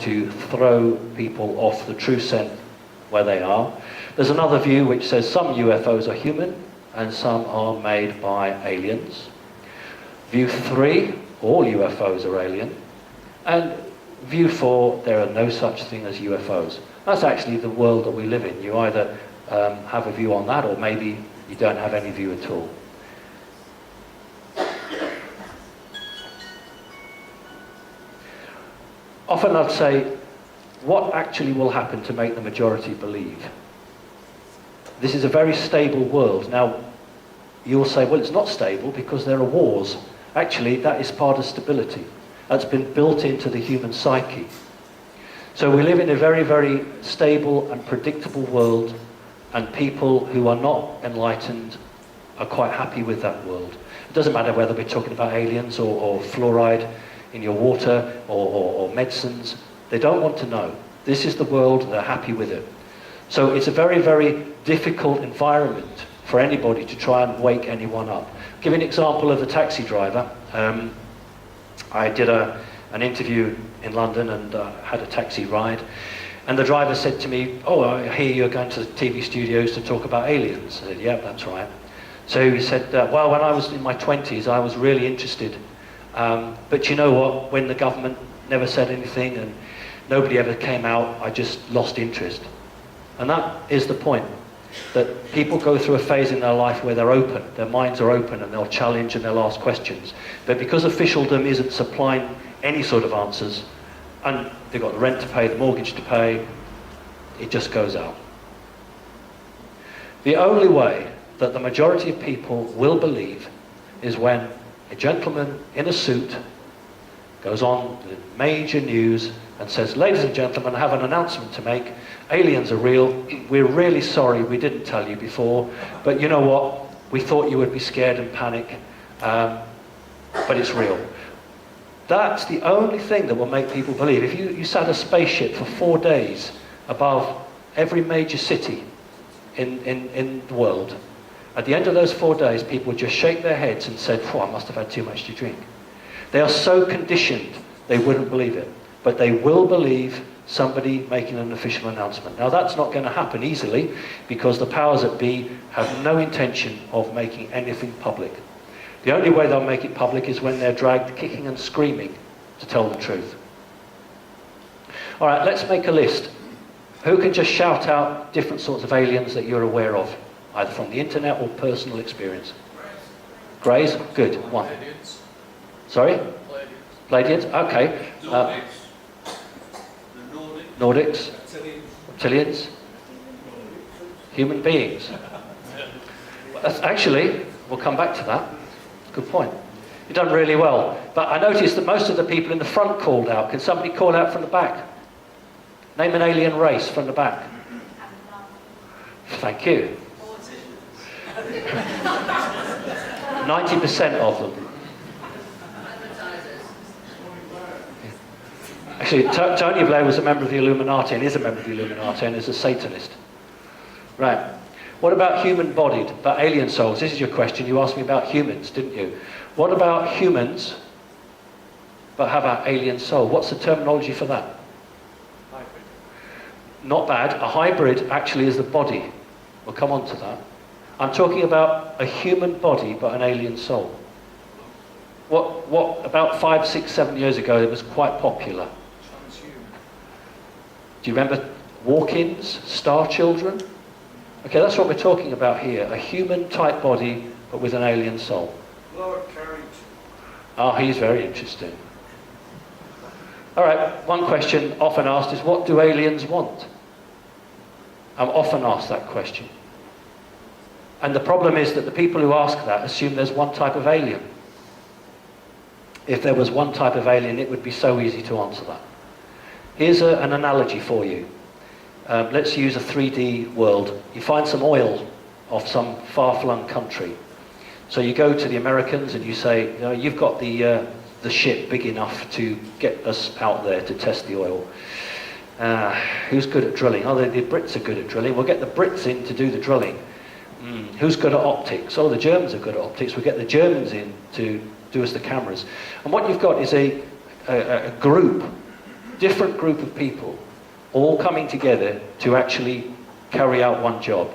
to throw people off the true scent where they are. There's another view which says some UFOs are human and some are made by aliens. View 3, all UFOs are alien. And view 4, there are no such thing as UFOs. That's actually the world that we live in. You either have a view on that, or maybe you don't have any view at all. Often I'd say, what actually will happen to make the majority believe? This is a very stable world. Now, you'll say, well, it's not stable because there are wars. Actually, that is part of stability. That's been built into the human psyche. So we live in a very, very stable and predictable world, and people who are not enlightened are quite happy with that world. It doesn't matter whether we're talking about aliens or fluoride in your water or medicines. They don't want to know. This is the world, they're happy with it. So it's a very, very difficult environment for anybody to try and wake anyone up. I'll give you an example of the taxi driver. I did an interview in London and had a taxi ride, and the driver said to me, oh, I hear you're going to the TV studios to talk about aliens. I said, yeah, that's right. So he said, well, when I was in my 20s, I was really interested. But you know what, when the government never said anything and nobody ever came out, I just lost interest. And that is the point, that people go through a phase in their life where they're open, their minds are open, and they'll challenge and they'll ask questions. But because officialdom isn't supplying any sort of answers, and they've got the rent to pay, the mortgage to pay, it just goes out. The only way that the majority of people will believe is when a gentleman in a suit goes on the major news and says, ladies and gentlemen, I have an announcement to make. Aliens are real. We're really sorry we didn't tell you before, but you know what? We thought you would be scared and panic, but it's real. That's the only thing that will make people believe. If you sat a spaceship for 4 days above every major city in the world, at the end of those 4 days, people would just shake their heads and say, I must have had too much to drink. They are so conditioned, they wouldn't believe it. But they will believe somebody making an official announcement. Now, that's not going to happen easily, because the powers that be have no intention of making anything public. The only way they'll make it public is when they're dragged kicking and screaming to tell the truth. All right, let's make a list. Who can just shout out different sorts of aliens that you're aware of, either from the internet or personal experience? Greys? Good. One. Pleiadians. Sorry? Pleiadians. Okay. Nordics. The Nordics. Reptilians. Reptilians. Human beings. That's actually, we'll come back to that. Good point. You've done really well. But I noticed that most of the people in the front called out. Can somebody call out from the back? Name an alien race from the back. Thank you. 90% of them. Actually, Tony Blair was a member of the Illuminati, and is a member of the Illuminati, and is a Satanist. Right. What about human-bodied, about alien souls? This is your question. You asked me about humans, didn't you? What about humans, but how about alien soul? What's the terminology for that? Hybrid. Not bad. A hybrid actually is the body. We'll come on to that. I'm talking about a human body, but an alien soul. What about 5, 6, 7 years ago, it was quite popular. Transhuman. Do you remember walk-ins, star children? Okay, that's what we're talking about here. A human-type body, but with an alien soul. Lord Carrington. Ah, he's very interesting. All right, one question often asked is, what do aliens want? I'm often asked that question. And the problem is that the people who ask that assume there's one type of alien. If there was one type of alien, it would be so easy to answer that. Here's an analogy for you. Let's use a 3D world. You find some oil off some far-flung country. So you go to the Americans and you say, you've got the ship big enough to get us out there to test the oil. Who's good at drilling? Oh, the Brits are good at drilling. We'll get the Brits in to do the drilling. Who's good at optics? Oh, the Germans are good at optics. We'll get the Germans in to do us the cameras. And what you've got is a group different group of people all coming together to actually carry out one job.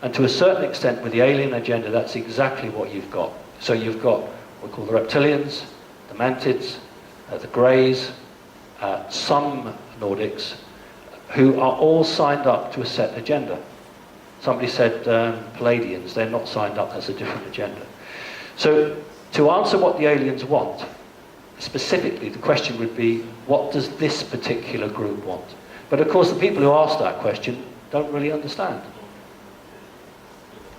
And to a certain extent, with the alien agenda, that's exactly what you've got. So you've got what we call the reptilians, the mantids, the greys, some Nordics, who are all signed up to a set agenda. Somebody said Palladians, they're not signed up, that's a different agenda. So to answer what the aliens want, specifically the question would be, what does this particular group want? But of course the people who ask that question don't really understand.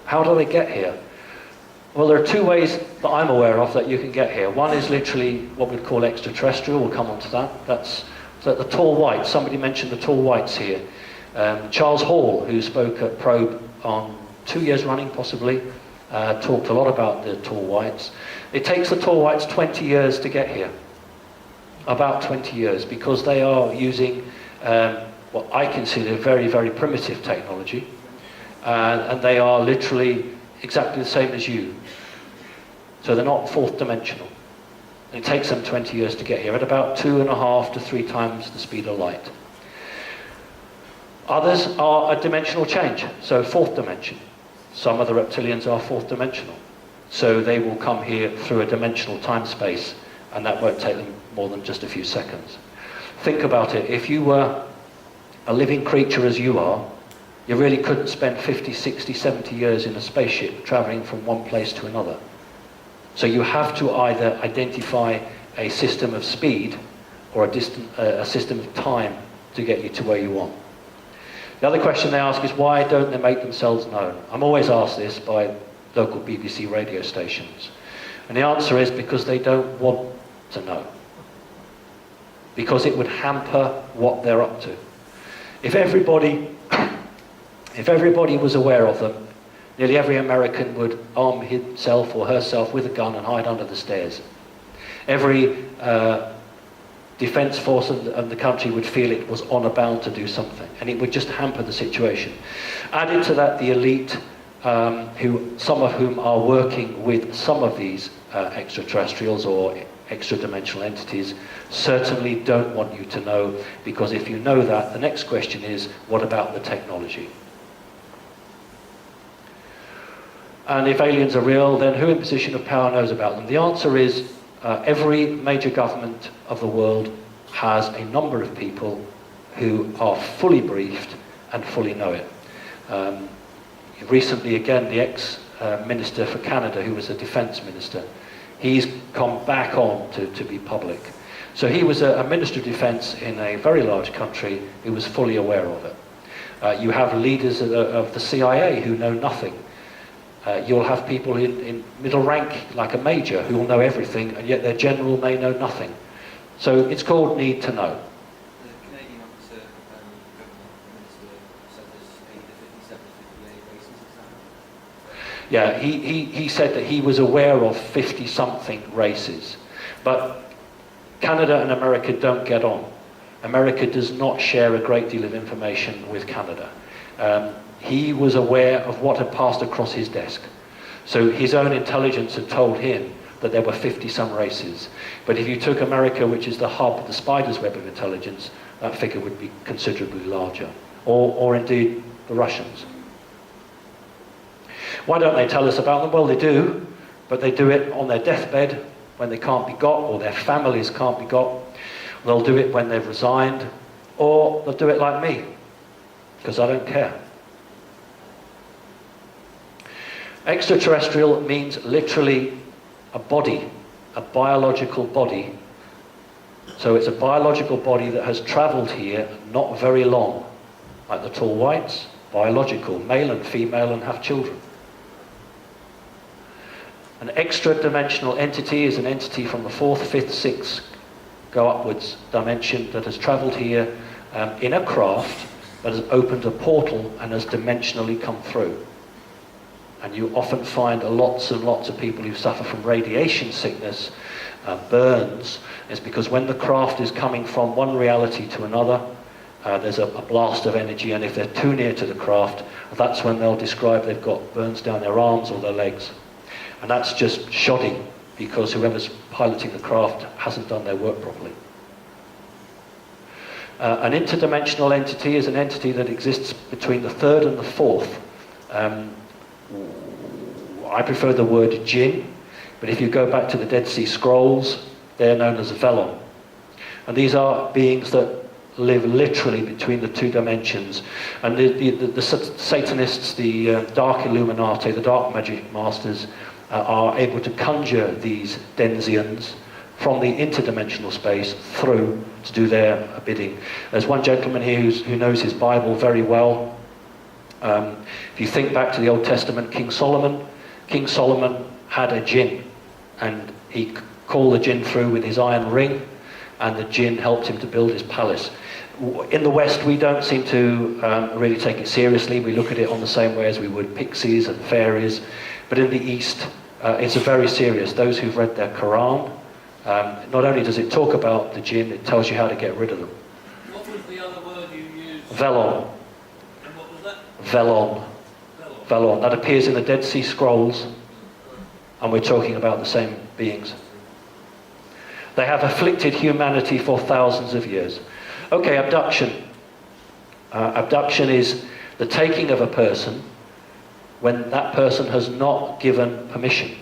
How do they get here? Well, there are two ways that I'm aware of that you can get here. One is literally what we'd call extraterrestrial, we'll come on to that. That's so the tall whites, somebody mentioned the tall whites here. Charles Hall, who spoke at Probe on 2 years running possibly, talked a lot about the tall whites. It takes the tall whites 20 years to get here. About 20 years, because they are using what I consider very, very primitive technology. And they are literally exactly the same as you. So they're not fourth dimensional. And it takes them 20 years to get here at about 2.5 to 3 times the speed of light. Others are a dimensional change, so fourth dimension. Some of the reptilians are fourth dimensional. So they will come here through a dimensional time space, and that won't take them more than just a few seconds. Think about it. If you were a living creature as you are, you really couldn't spend 50, 60, 70 years in a spaceship traveling from one place to another. So you have to either identify a system of speed or a system of time to get you to where you want. The other question they ask is, why don't they make themselves known? I'm always asked this by local BBC radio stations. And the answer is because they don't want to know. Because it would hamper what they're up to. If everybody was aware of them, nearly every American would arm himself or herself with a gun and hide under the stairs. Every defence force of the country would feel it was honour bound to do something, and it would just hamper the situation. Added to that, the elite, some of whom are working with some of these extraterrestrials or extra-dimensional entities, certainly don't want you to know, because if you know that, the next question is, what about the technology? And if aliens are real, then who in position of power knows about them? The answer is every major government of the world has a number of people who are fully briefed and fully know it. Recently, again, the ex-minister for Canada, who was a defence minister, he's come back on to be public. So he was a Minister of Defence in a very large country who was fully aware of it. You have leaders of the CIA who know nothing. You'll have people in middle rank, like a major, who will know everything, and yet their general may know nothing. So it's called need to know. The Canadian officer, government minister, said there's 57, 58 races, is that? Yeah, he said that he was aware of 50-something races. But Canada and America don't get on. America does not share a great deal of information with Canada. He was aware of what had passed across his desk. So his own intelligence had told him that there were 50-some races. But if you took America, which is the hub, the spider's web of intelligence, that figure would be considerably larger. Or indeed, the Russians. Why don't they tell us about them? Well, they do, but they do it on their deathbed when they can't be got, or their families can't be got. They'll do it when they've resigned, or they'll do it like me, because I don't care. Extraterrestrial means literally a body, a biological body. So it's a biological body that has travelled here not very long. Like the tall whites, biological, male and female, and have children. An extra-dimensional entity is an entity from the 4th, 5th, 6th, go upwards dimension that has travelled here in a craft that has opened a portal and has dimensionally come through. And you often find lots and lots of people who suffer from radiation sickness, burns. It's because when the craft is coming from one reality to another, there's a blast of energy, and if they're too near to the craft, that's when they'll describe they've got burns down their arms or their legs. And that's just shoddy, because whoever's piloting the craft hasn't done their work properly. An interdimensional entity is an entity that exists between the third and the fourth. I prefer the word jinn, but if you go back to the Dead Sea Scrolls, they're known as velon. And these are beings that live literally between the two dimensions. And the Satanists, the Dark Illuminati, the Dark Magic Masters, are able to conjure these Denzians from the interdimensional space through to do their bidding. There's one gentleman here who knows his Bible very well. If you think back to the Old Testament, King Solomon had a jinn, and he called the jinn through with his iron ring, and the jinn helped him to build his palace. In the West, we don't seem to really take it seriously. We look at it on the same way as we would pixies and fairies. But in the East, it's very serious. Those who've read their Quran, not only does it talk about the jinn, it tells you how to get rid of them. What was the other word you used? Velon. And what was that? Velon. Velon. That appears in the Dead Sea Scrolls, and we're talking about the same beings. They have afflicted humanity for thousands of years. Okay, abduction. Abduction is the taking of a person when that person has not given permission.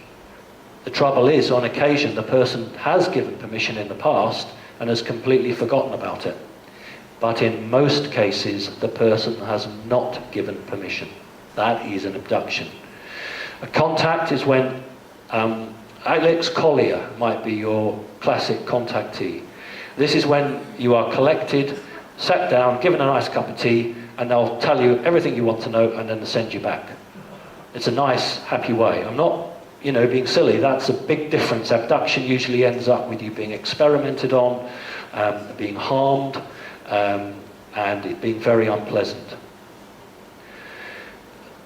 The trouble is, on occasion, the person has given permission in the past and has completely forgotten about it. But in most cases, the person has not given permission. That is an abduction. A contact is when Alex Collier might be your classic contactee. This is when you are collected, sat down, given a nice cup of tea, and they'll tell you everything you want to know and then send you back. It's a nice, happy way. I'm not, being silly. That's a big difference. Abduction usually ends up with you being experimented on, being harmed, and it being very unpleasant.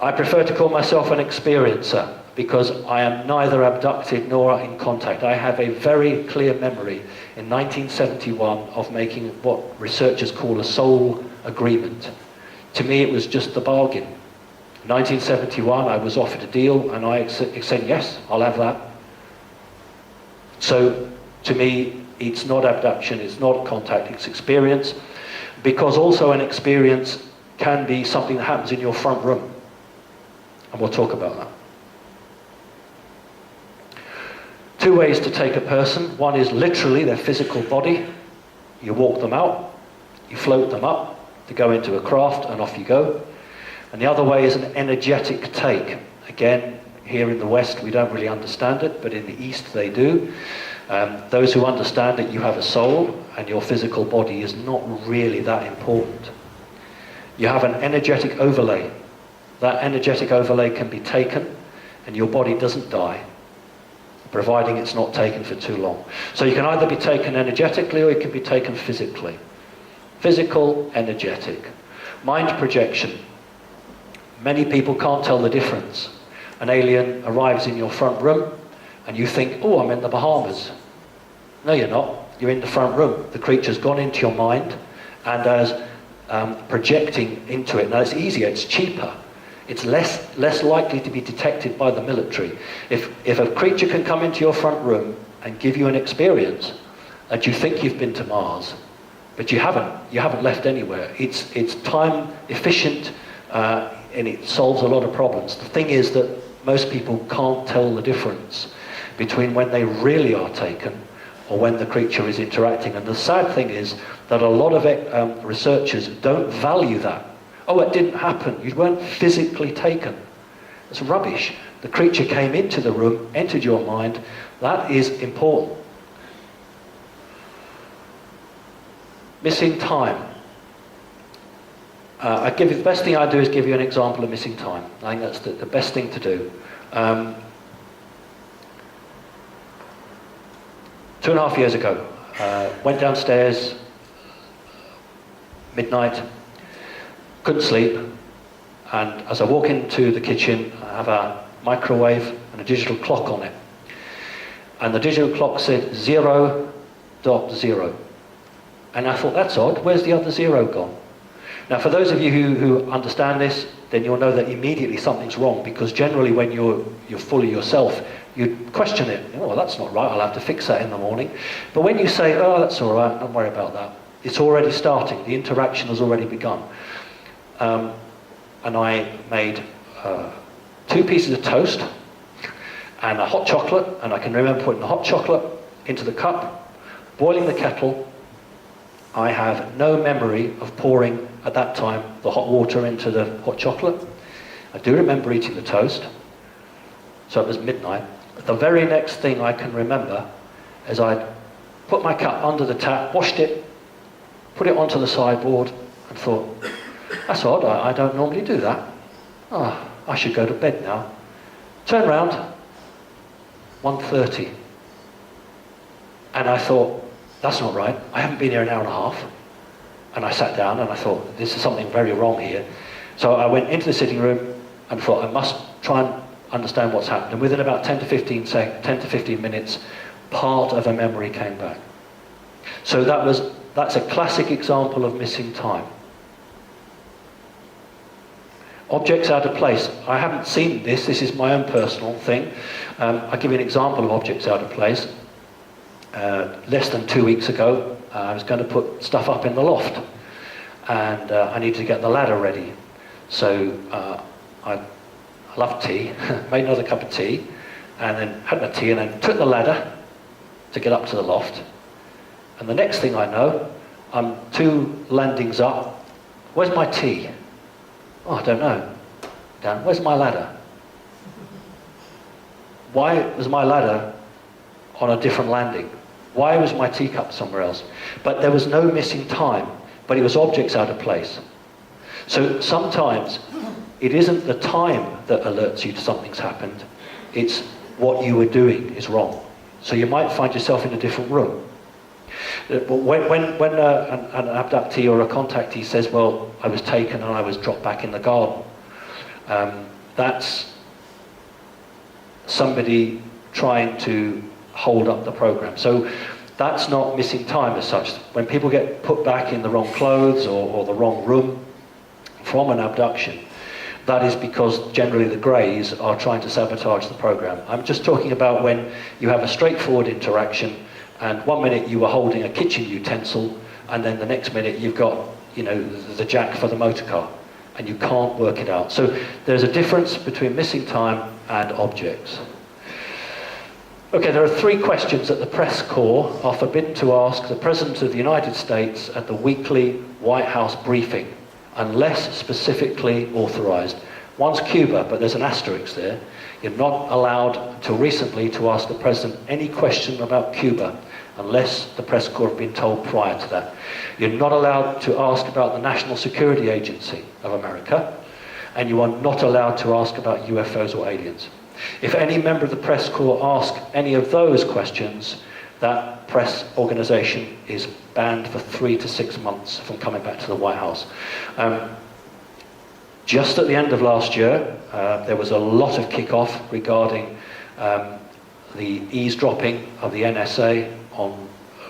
I prefer to call myself an experiencer because I am neither abducted nor in contact. I have a very clear memory in 1971 of making what researchers call a soul agreement. To me, it was just the bargain. In 1971, I was offered a deal, and I said, yes, I'll have that. So, to me, it's not abduction, it's not contact, it's experience, because also an experience can be something that happens in your front room. And we'll talk about that. Two ways to take a person. One is literally their physical body. You walk them out, you float them up to go into a craft, and off you go. And the other way is an energetic take. Again, here in the West we don't really understand it, but in the East they do. Those who understand that you have a soul and your physical body is not really that important. You have an energetic overlay. That energetic overlay can be taken and your body doesn't die, providing it's not taken for too long. So you can either be taken energetically or you can be taken physically. Physical, energetic. Mind projection. Many people can't tell the difference. An alien arrives in your front room and you think, oh, I'm in the Bahamas. No, you're not. You're in the front room. The creature's gone into your mind and as projecting into it. Now it's easier, it's cheaper. It's less likely to be detected by the military. If a creature can come into your front room and give you an experience that you think you've been to Mars, but you haven't left anywhere. It's time efficient and it solves a lot of problems. The thing is that most people can't tell the difference between when they really are taken or when the creature is interacting. And the sad thing is that a lot of researchers don't value that. Oh, it didn't happen. You weren't physically taken. It's rubbish. The creature came into the room, entered your mind. That is important. Missing time. The best thing I do is give you an example of missing time. I think that's the best thing to do. 2.5 years ago, went downstairs, midnight, couldn't sleep, and as I walk into the kitchen, I have a microwave and a digital clock on it. And the digital clock said 0.0. And I thought, that's odd, where's the other zero gone? Now for those of you who understand this, then you'll know that immediately something's wrong, because generally when you're fully yourself, you question it. Oh, well, that's not right, I'll have to fix that in the morning. But when you say, oh, that's all right, don't worry about that, It's already starting. The interaction has already begun. And I made 2 pieces of toast and a hot chocolate, and I can remember putting the hot chocolate into the cup, boiling the kettle. I have no memory of pouring, at that time, the hot water into the hot chocolate. I do remember eating the toast, so it was midnight. The very next thing I can remember is I put my cup under the tap, washed it, put it onto the sideboard, and thought, that's odd, I don't normally do that. Ah, I should go to bed now. Turn round, 1:30. And I thought, that's not right. I haven't been here an hour and a half. And I sat down and I thought, this is something very wrong here. So I went into the sitting room and thought, I must try and understand what's happened. And within about 10 to 15 minutes, part of a memory came back. So that's a classic example of missing time. Objects out of place. I haven't seen this. This is my own personal thing. I'll give you an example of objects out of place. Less than 2 weeks ago, I was going to put stuff up in the loft, and I needed to get the ladder ready. So I love tea, made another cup of tea, and then had my tea, and then took the ladder to get up to the loft. And the next thing I know, I'm 2 landings up. Where's my tea? Oh, I don't know. Dan, where's my ladder? Why was my ladder on a different landing? Why was my teacup somewhere else? But there was no missing time, but it was objects out of place. So sometimes it isn't the time that alerts you to something's happened, it's what you were doing is wrong. So you might find yourself in a different room. When an abductee or a contactee says, well, I was taken and I was dropped back in the garden, that's somebody trying to hold up the program. So that's not missing time as such. When people get put back in the wrong clothes or the wrong room from an abduction, that is because generally the greys are trying to sabotage the program. I'm just talking about when you have a straightforward interaction, and 1 minute you were holding a kitchen utensil, and then the next minute you've got, you know, the jack for the motor car, and you can't work it out. So there's a difference between missing time and objects. Okay, there are 3 questions that the press corps are forbidden to ask the President of the United States at the weekly White House briefing, unless specifically authorized. One's Cuba, but there's an asterisk there. You're not allowed, until recently, to ask the President any question about Cuba, unless the press corps have been told prior to that. You're not allowed to ask about the National Security Agency of America, and you are not allowed to ask about UFOs or aliens. If any member of the press corps asks any of those questions, that press organization is banned for 3 to 6 months from coming back to the White House. Just at the end of last year, there was a lot of kickoff regarding the eavesdropping of the NSA on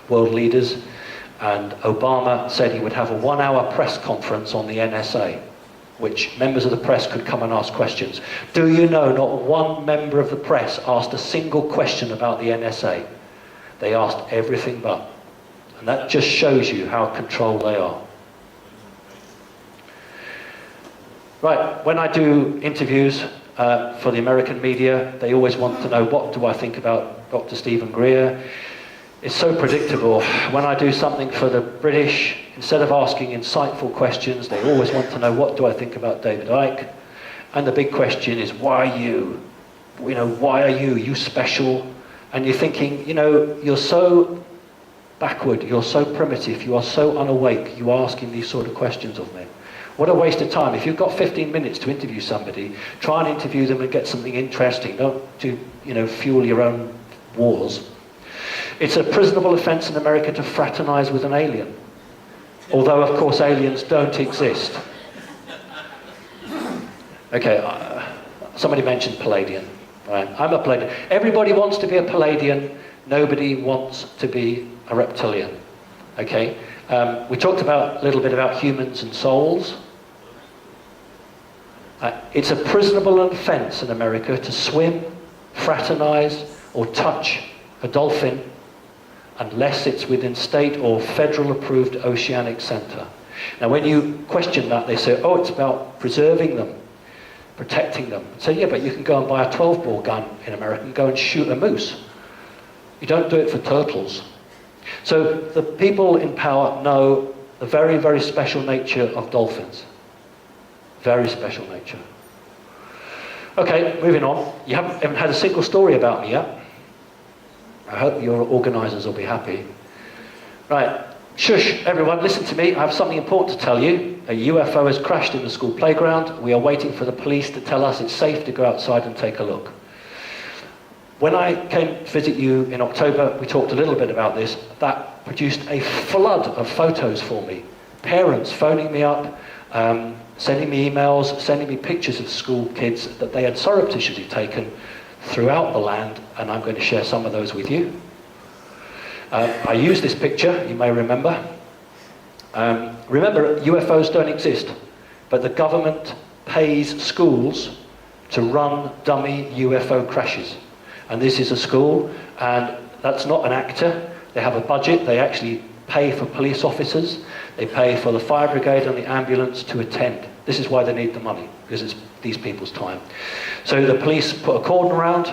world leaders, and Obama said he would have a 1-hour press conference on the NSA, which members of the press could come and ask questions. Do you know not one member of the press asked a single question about the NSA? They asked everything but. And that just shows you how controlled they are. Right, when I do interviews for the American media, they always want to know, what do I think about Dr. Stephen Greer? It's so predictable. When I do something for the British, instead of asking insightful questions, they always want to know, what do I think about David Icke? And the big question is, why you? You know, why are you? Are you special? And you're thinking, you know, you're so backward, you're so primitive, you are so unawake, you are asking these sort of questions of me. What a waste of time. If you've got 15 minutes to interview somebody, try and interview them and get something interesting. Don't do, you know, fuel your own wars. It's a prisonable offence in America to fraternize with an alien. Although, of course, aliens don't exist. Okay, somebody mentioned Palladian. Right? I'm a Palladian. Everybody wants to be a Palladian. Nobody wants to be a reptilian. Okay? We talked a little bit about humans and souls. It's a prisonable offence in America to swim, fraternize, or touch a dolphin unless it's within state or federal approved oceanic centre. Now when you question that, they say, oh, it's about preserving them, protecting them. So yeah, but you can go and buy a 12-bore gun in America and go and shoot a moose. You don't do it for turtles. So the people in power know the very, very special nature of dolphins. Very special nature. Okay, moving on. You haven't had a single story about me yet. I hope your organisers will be happy. Right, shush, everyone, listen to me. I have something important to tell you. A UFO has crashed in the school playground. We are waiting for the police to tell us it's safe to go outside and take a look. When I came to visit you in October, we talked a little bit about this. That produced a flood of photos for me. Parents phoning me up, sending me emails, sending me pictures of school kids that they had surreptitiously taken throughout the land, and I'm going to share some of those with you. I used this picture, you may remember. Remember, UFOs don't exist, but the government pays schools to run dummy UFO crashes. And this is a school, and that's not an actor. They have a budget. They actually pay for police officers. They pay for the fire brigade and the ambulance to attend. This is why they need the money, because it's these people's time. So the police put a cordon around,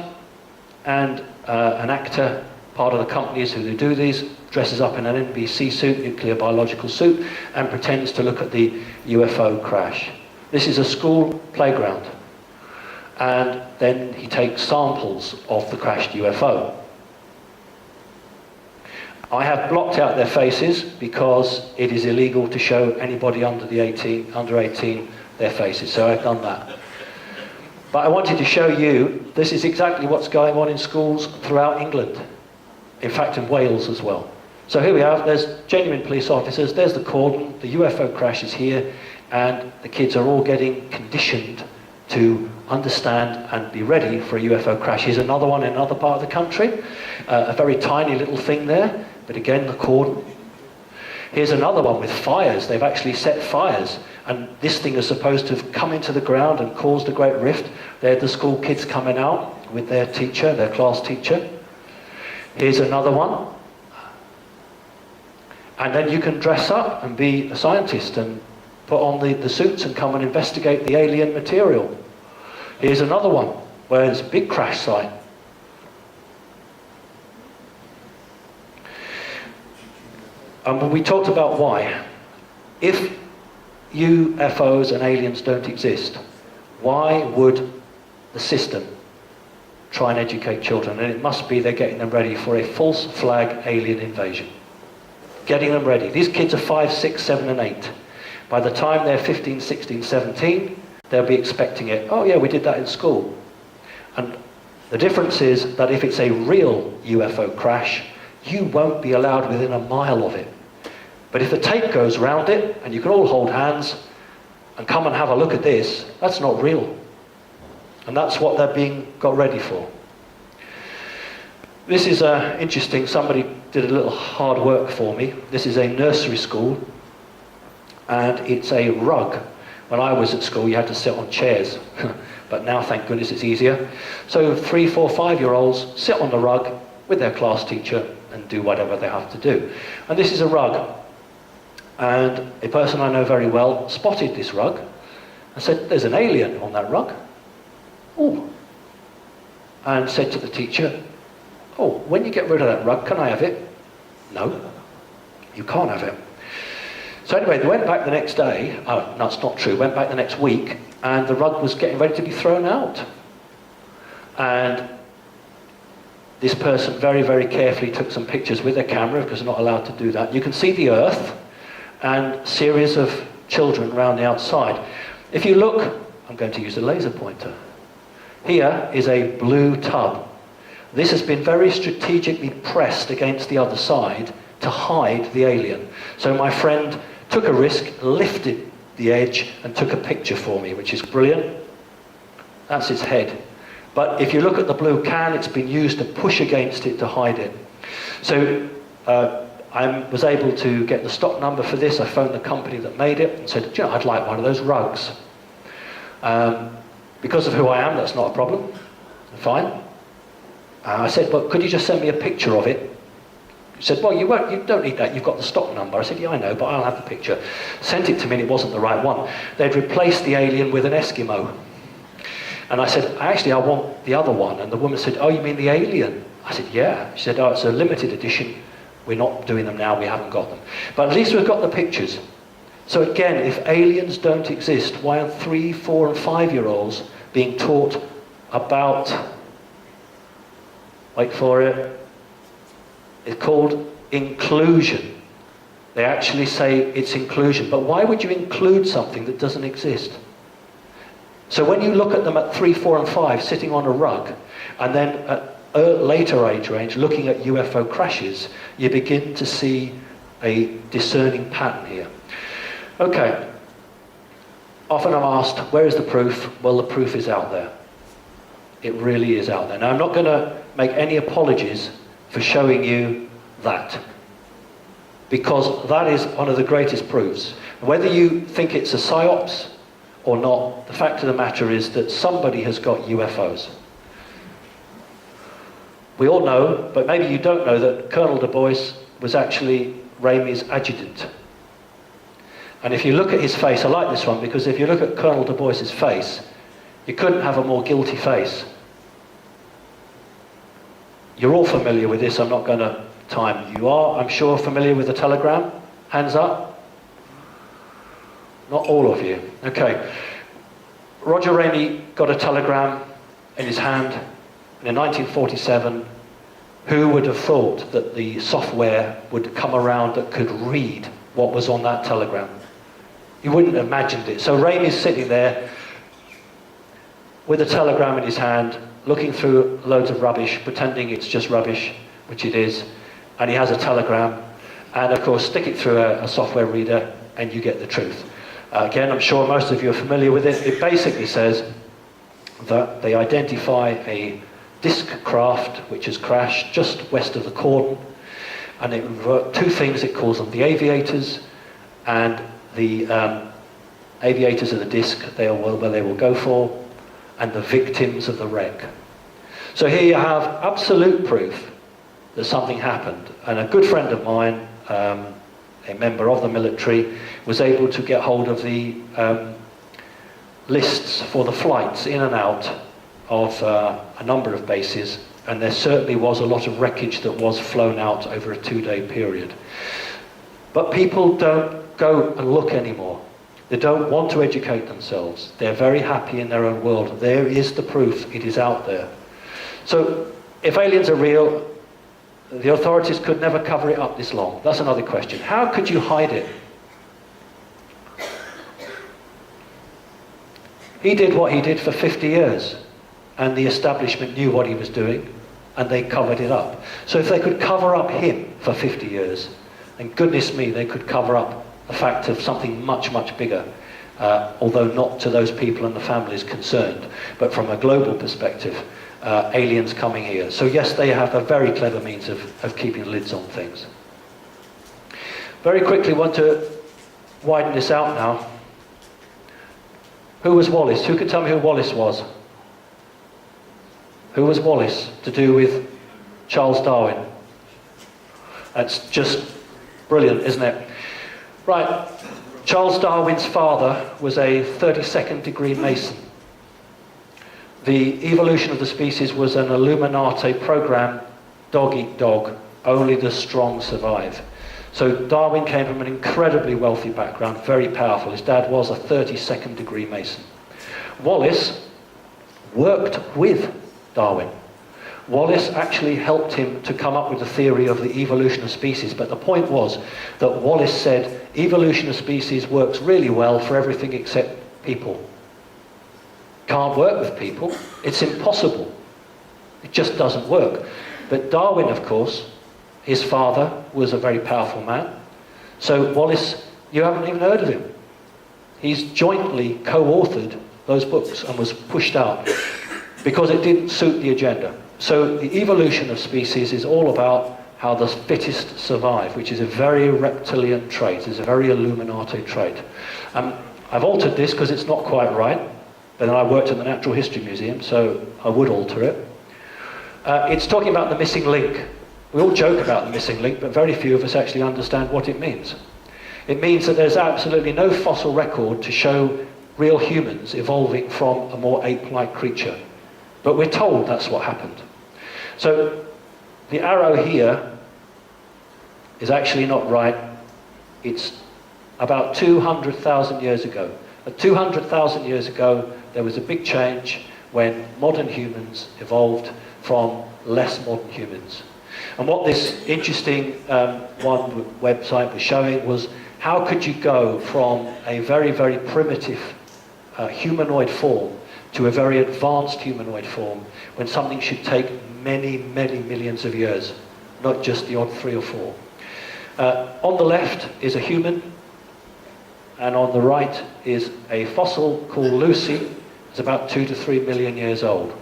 and an actor, part of the companies who do these, dresses up in an NBC suit, nuclear biological suit, and pretends to look at the UFO crash. This is a school playground. And then he takes samples of the crashed UFO. I have blocked out their faces because it is illegal to show anybody under 18 their faces, so I've done that. But I wanted to show you, this is exactly what's going on in schools throughout England. In fact, in Wales as well. So here we are, there's genuine police officers, there's the cordon, the UFO crash is here, and the kids are all getting conditioned to understand and be ready for a UFO crash. Here's another one in another part of the country, a very tiny little thing there, but again the cordon. Here's another one with fires. They've actually set fires, and this thing is supposed to have come into the ground and caused a great rift. They're the school kids coming out with their teacher, their class teacher. Here's another one. And then you can dress up and be a scientist and put on the suits and come and investigate the alien material. Here's another one where there's a big crash site. But we talked about why. If UFOs and aliens don't exist, why would the system try and educate children? And it must be they're getting them ready for a false flag alien invasion. Getting them ready. These kids are 5, 6, 7 and 8. By the time they're 15, 16, 17, they'll be expecting it. Oh yeah, we did that in school. And the difference is that if it's a real UFO crash, you won't be allowed within a mile of it. But if the tape goes round it, and you can all hold hands and come and have a look at this, that's not real. And that's what they're being got ready for. This is interesting. Somebody did a little hard work for me. This is a nursery school, and it's a rug. When I was at school, you had to sit on chairs, but now, thank goodness, it's easier. So 3, 4, 5-year-olds sit on the rug with their class teacher and do whatever they have to do. And this is a rug. And a person I know very well spotted this rug and said, there's an alien on that rug. Oh. And said to the teacher, oh, when you get rid of that rug, can I have it? No, you can't have it. So anyway, they went back the next day. Oh, that's not true. Went back the next week, and the rug was getting ready to be thrown out. And this person very, very carefully took some pictures with their camera, because they're not allowed to do that. You can see the earth and a series of children around the outside. If you look, I'm going to use a laser pointer. Here is a blue tub. This has been very strategically pressed against the other side to hide the alien. So my friend took a risk, lifted the edge, and took a picture for me, which is brilliant. That's its head. But if you look at the blue can, it's been used to push against it to hide it. So I was able to get the stock number for this. I phoned the company that made it and said, you know, I'd like one of those rugs. Because of who I am, that's not a problem. Fine. I said, but could you just send me a picture of it? He said, well, you don't need that, you've got the stock number. I said, yeah, I know, but I'll have the picture. Sent it to me and it wasn't the right one. They'd replaced the alien with an Eskimo. And I said, actually, I want the other one. And the woman said, oh, you mean the alien? I said, yeah. She said, oh, it's a limited edition. We're not doing them now, we haven't got them. But at least we've got the pictures. So again, if aliens don't exist, why are 3-, 4-, and 5-year-olds being taught about, wait for it, it's called inclusion. They actually say it's inclusion. But why would you include something that doesn't exist? So when you look at them at 3, 4, and 5 sitting on a rug, and then at a later age range looking at UFO crashes, you begin to see a discerning pattern here. Okay, often I'm asked, where is the proof? Well, the proof is out there. It really is out there. Now, I'm not going to make any apologies for showing you that, because that is one of the greatest proofs. Whether you think it's a psyops or not, the fact of the matter is that somebody has got UFOs. We all know, but maybe you don't know, that Colonel Du Bois was actually Ramey's adjutant. And if you look at his face, I like this one, because if you look at Colonel Du Bois's face, you couldn't have a more guilty face. You're all familiar with this, I'm not going to time. You are, I'm sure, familiar with the telegram? Hands up? Not all of you. Okay. Roger Ramey got a telegram in his hand, and in 1947, who would have thought that the software would come around that could read what was on that telegram? You wouldn't have imagined it. So Ramey's sitting there with a telegram in his hand, looking through loads of rubbish, pretending it's just rubbish, which it is, and he has a telegram, and of course stick it through a software reader and you get the truth. Again, I'm sure most of you are familiar with it. It basically says that they identify a disc craft which has crashed just west of the cordon, and it revert two things. It calls them the aviators, and the aviators of the disc, they are where they will go for, and the victims of the wreck. So here you have absolute proof that something happened, and a good friend of mine, a member of the military, was able to get hold of the lists for the flights in and out of a number of bases, and there certainly was a lot of wreckage that was flown out over a 2-day period. But people don't go and look anymore. They don't want to educate themselves. They're very happy in their own world. There is the proof. It is out there. So if aliens are real, the authorities could never cover it up this long. That's another question. How could you hide it? He did what he did for 50 years, and the establishment knew what he was doing, and they covered it up. So if they could cover up him for 50 years, then goodness me, they could cover up the fact of something much, much bigger, although not to those people and the families concerned, but from a global perspective, aliens coming here. So yes, they have a very clever means of keeping lids on things. Very quickly, want to widen this out now. Who was Wallace? Who can tell me who Wallace was? Who was Wallace to do with Charles Darwin? That's just brilliant, isn't it? Right, Charles Darwin's father was a 32nd degree Mason. The evolution of the species was an Illuminati program, dog eat dog, only the strong survive. So Darwin came from an incredibly wealthy background, very powerful. His dad was a 32nd degree Mason. Wallace worked with Darwin. Wallace actually helped him to come up with the theory of the evolution of species, but the point was that Wallace said evolution of species works really well for everything except people. Can't work with people. It's impossible. It just doesn't work. But Darwin, of course, his father was a very powerful man. So Wallace, you haven't even heard of him. He's jointly co-authored those books and was pushed out because it didn't suit the agenda. So the evolution of species is all about how the fittest survive, which is a very reptilian trait, is a very Illuminati trait. I've altered this because it's not quite right, but then I worked at the Natural History Museum, so I would alter it. It's talking about the missing link. We all joke about the missing link, but very few of us actually understand what it means. It means that there's absolutely no fossil record to show real humans evolving from a more ape-like creature. But we're told that's what happened. So the arrow here is actually not right. It's about 200,000 years ago. At 200,000 years ago, there was a big change when modern humans evolved from less modern humans. And what this interesting one website was showing was how could you go from a very, very primitive humanoid form to a very advanced humanoid form when something should take many, many millions of years, not just the odd 3 or 4. On the left is a human, and on the right is a fossil called Lucy. It's about 2 to 3 million years old.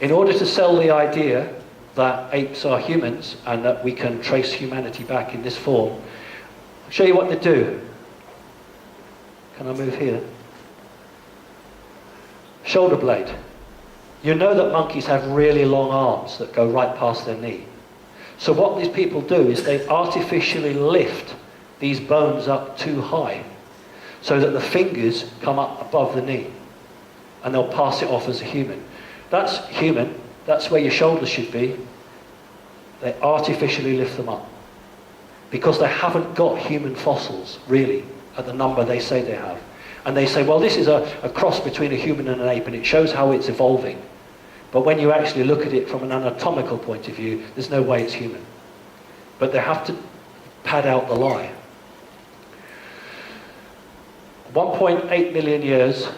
In order to sell the idea that apes are humans and that we can trace humanity back in this form, I'll show you what they do. Can I move here? Shoulder blade. You know that monkeys have really long arms that go right past their knee. So what these people do is they artificially lift these bones up too high so that the fingers come up above the knee, and they'll pass it off as a human. That's human, that's where your shoulders should be. They artificially lift them up because they haven't got human fossils, really, at the number they say they have. And they say, well, this is a cross between a human and an ape, and it shows how it's evolving. But when you actually look at it from an anatomical point of view, there's no way it's human. But they have to pad out the lie. 1.8 million years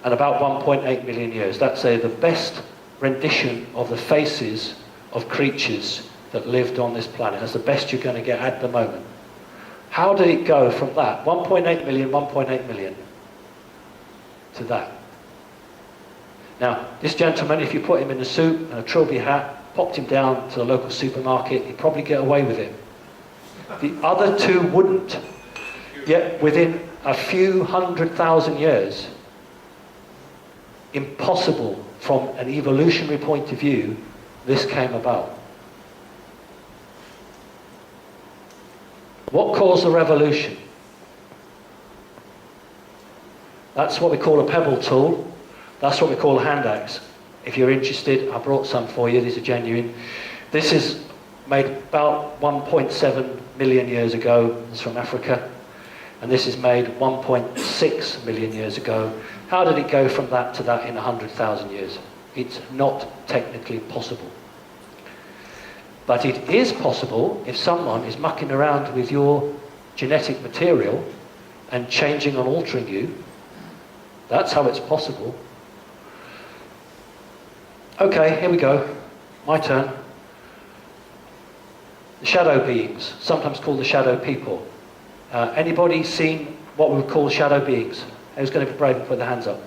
and about 1.8 million years. That's the best rendition of the faces of creatures that lived on this planet. That's the best you're going to get at the moment. How did it go from that, 1.8 million, 1.8 million, to that? Now, this gentleman, if you put him in a suit and a trilby hat, popped him down to the local supermarket, he'd probably get away with it. The other two wouldn't. Yet within a few 100,000 years, impossible from an evolutionary point of view, this came about. What caused the revolution? That's what we call a pebble tool. That's what we call a hand axe. If you're interested, I brought some for you. These are genuine. This is made about 1.7 million years ago. It's from Africa. And this is made 1.6 million years ago. How did it go from that to that in 100,000 years? It's not technically possible. But it is possible if someone is mucking around with your genetic material and changing and altering you. That's how it's possible. Okay, here we go. My turn. The shadow beings, sometimes called the shadow people. Anybody seen what we would call shadow beings? Who's going to be brave and put their hands up?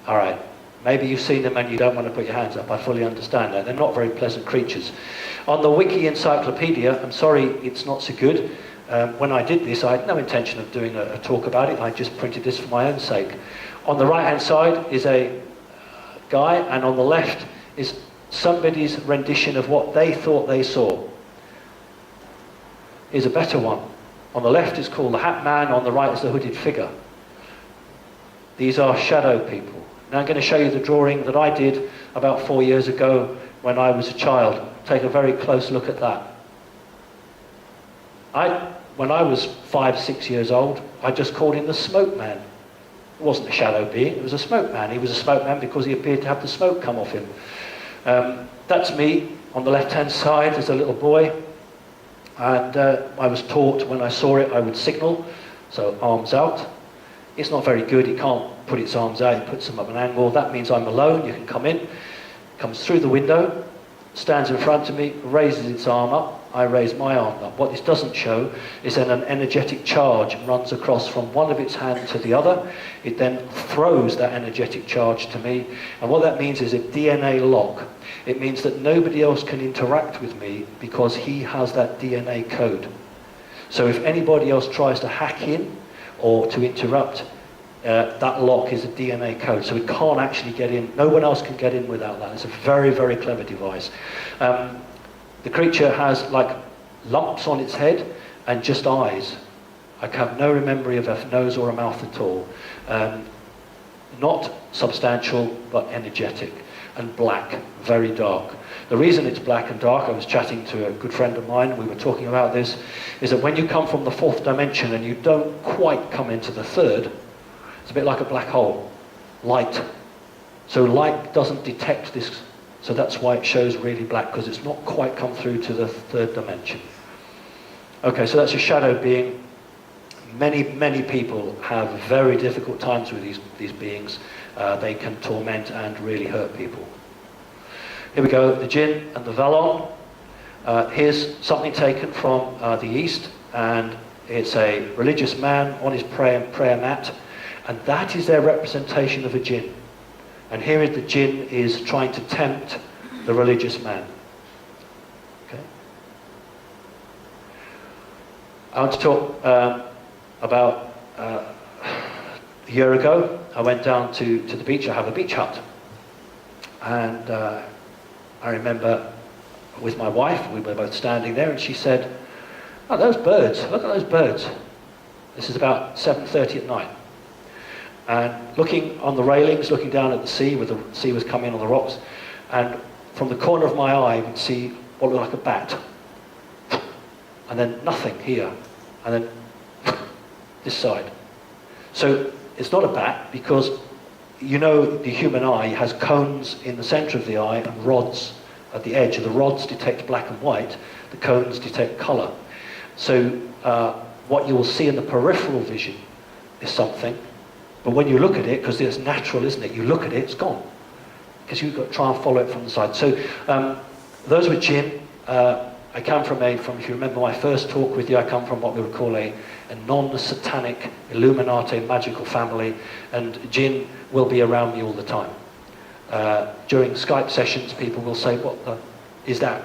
All right. Maybe you've seen them and you don't want to put your hands up. I fully understand that. They're not very pleasant creatures. On the Wiki Encyclopedia, I'm sorry it's not so good. When I did this, I had no intention of doing a talk about it. I just printed this for my own sake. On the right-hand side is a guy, and on the left is somebody's rendition of what they thought they saw. Here's a better one. On the left is called the Hat Man, on the right is the hooded figure. These are shadow people. Now I'm going to show you the drawing that I did about 4 years ago when I was a child. Take a very close look at that. When I was 5, 6 years old, I just called him the Smoke Man. It wasn't a shadow being, it was a smoke man. He was a smoke man because he appeared to have the smoke come off him. That's me. On the left-hand side is a little boy. And I was taught when I saw it, I would signal, so arms out. It's not very good, he can't put its arms out, he puts them up an angle. That means I'm alone, you can come in. Comes through the window, stands in front of me, raises its arm up, I raise my arm up. What this doesn't show is then an energetic charge runs across from one of its hands to the other. It then throws that energetic charge to me, and what that means is a DNA lock. It means that nobody else can interact with me because he has that DNA code. So if anybody else tries to hack in or to interrupt, that lock is a DNA code, so it can't actually get in. No one else can get in without that. It's a very, very clever device. The creature has like lumps on its head and just eyes. I have no memory of a nose or a mouth at all. Not substantial, but energetic, and black, very dark. The reason it's black and dark, I was chatting to a good friend of mine, we were talking about this, is that when you come from the fourth dimension and you don't quite come into the third, it's a bit like a black hole, light. So light doesn't detect this, so that's why it shows really black, because it's not quite come through to the third dimension. Okay, so that's a shadow being. Many people have very difficult times with these beings. They can torment and really hurt people. Here we go, the jinn and the valon. Here's something taken from the East, and it's a religious man on his prayer mat, and that is their representation of a jinn. And here is the jinn is trying to tempt the religious man. Okay. I want to talk about a year ago. I went down to the beach. I have a beach hut, and I remember with my wife, we were both standing there, and she said, "Oh, those birds, look at those birds." This is about 7:30 at night. And looking on the railings, looking down at the sea, where the sea was coming on the rocks, and from the corner of my eye, I would see what looked like a bat. And then nothing here. And then this side. So it's not a bat, because you know the human eye has cones in the center of the eye and rods at the edge. The rods detect black and white, the cones detect color. So what you will see in the peripheral vision is something, but when you look at it, because it's natural, isn't it? You look at it, it's gone, because you've got to try and follow it from the side. So those were jinn. I come from if you remember my first talk with you, I come from what we would call a non-satanic, Illuminati, magical family, and jinn will be around me all the time. During Skype sessions, people will say, "What is that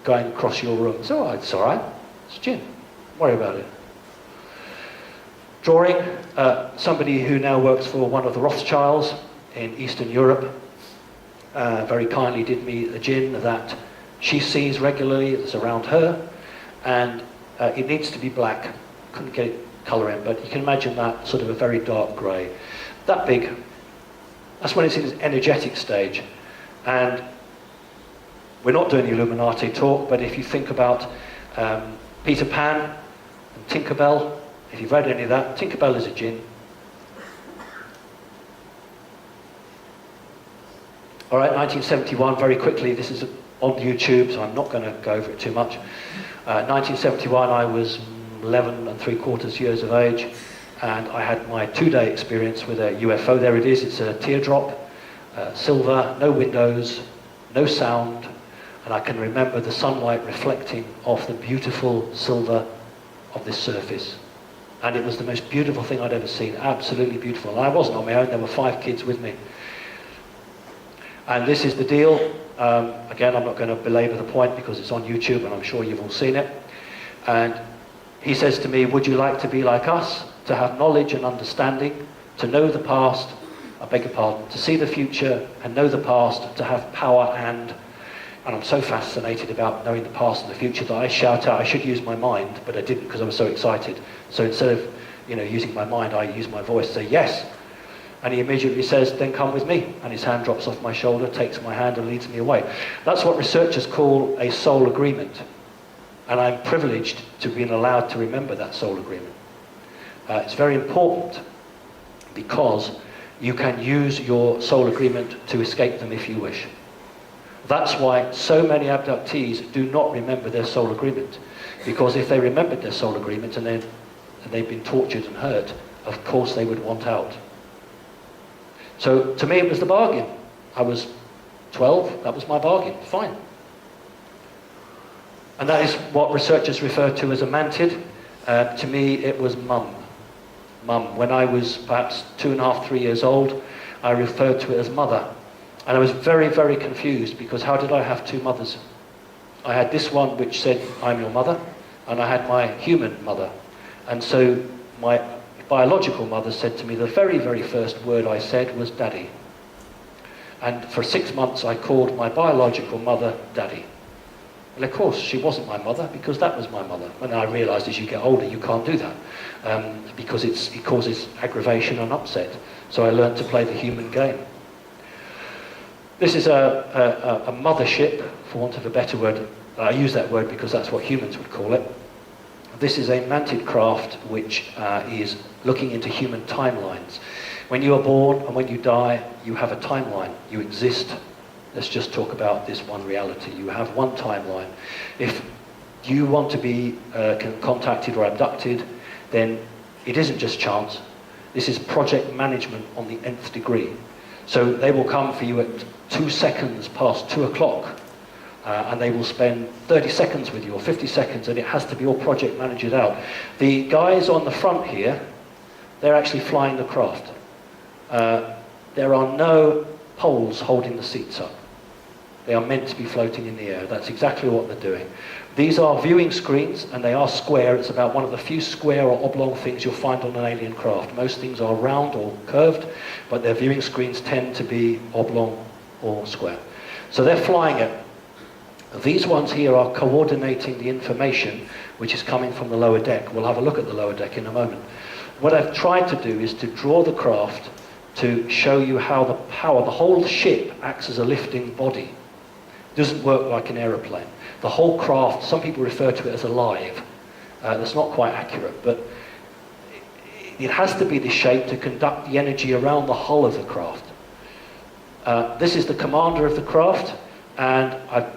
going across your room?" So it's all right, it's jinn, don't worry about it. Drawing, somebody who now works for one of the Rothschilds in Eastern Europe, very kindly did me a jinn that she sees regularly, that's around her, and it needs to be black. Couldn't get colour in, but you can imagine that sort of a very dark grey. That big, that's when it's in its energetic stage. And we're not doing the Illuminati talk, but if you think about Peter Pan and Tinkerbell, if you've read any of that, Tinkerbell is a jinn. All right, 1971, very quickly, this is on YouTube, so I'm not going to go over it too much. 1971, I was 11 3/4 years of age, and I had my 2-day experience with a UFO. There it is, it's a teardrop, silver, no windows, no sound, and I can remember the sunlight reflecting off the beautiful silver of this surface. And it was the most beautiful thing I'd ever seen, absolutely beautiful. And I wasn't on my own, there were 5 kids with me. And this is the deal. Again, I'm not going to belabor the point because it's on YouTube and I'm sure you've all seen it. And he says to me, "Would you like to be like us, to have knowledge and understanding, to know the past, I beg your pardon, to see the future and know the past, to have power and I'm so fascinated about knowing the past and the future that I shout out, I should use my mind, but I didn't because I was so excited. So instead of using my mind, I use my voice to say yes. And he immediately says, "Then come with me." And his hand drops off my shoulder, takes my hand and leads me away. That's what researchers call a soul agreement. And I'm privileged to be allowed to remember that soul agreement. It's very important because you can use your soul agreement to escape them if you wish. That's why so many abductees do not remember their soul agreement. Because if they remembered their soul agreement and they've been tortured and hurt, of course they would want out. So to me it was the bargain. I was 12, that was my bargain, fine. And that is what researchers refer to as a mantid. To me it was mum. Mum. When I was perhaps 2.5, 3 years old, I referred to it as mother. And I was very, very confused because how did I have 2 mothers? I had this one which said, "I'm your mother," and I had my human mother. And so biological mother said to me, the very, very first word I said was daddy. And for 6 months I called my biological mother daddy. And of course she wasn't my mother because that was my mother. And I realised as you get older you can't do that because it causes aggravation and upset. So I learned to play the human game. This is a mothership, for want of a better word. I use that word because that's what humans would call it. This is a mantid craft which is looking into human timelines. When you are born and when you die, you have a timeline. You exist. Let's just talk about this one reality. You have one timeline. If you want to be contacted or abducted, then it isn't just chance. This is project management on the nth degree. So they will come for you at 2 seconds past 2 o'clock. And they will spend 30 seconds with you, or 50 seconds, and it has to be all project managed out. The guys on the front here, they're actually flying the craft. There are no poles holding the seats up. They are meant to be floating in the air. That's exactly what they're doing. These are viewing screens, and they are square. It's about one of the few square or oblong things you'll find on an alien craft. Most things are round or curved, but their viewing screens tend to be oblong or square. So they're flying it. These ones here are coordinating the information which is coming from the lower deck. We'll have a look at the lower deck in a moment. What I've tried to do is to draw the craft to show you how the power, the whole ship acts as a lifting body. It doesn't work like an aeroplane. The whole craft, some people refer to it as alive. That's not quite accurate, but it has to be this shape to conduct the energy around the hull of the craft. This is the commander of the craft, and I've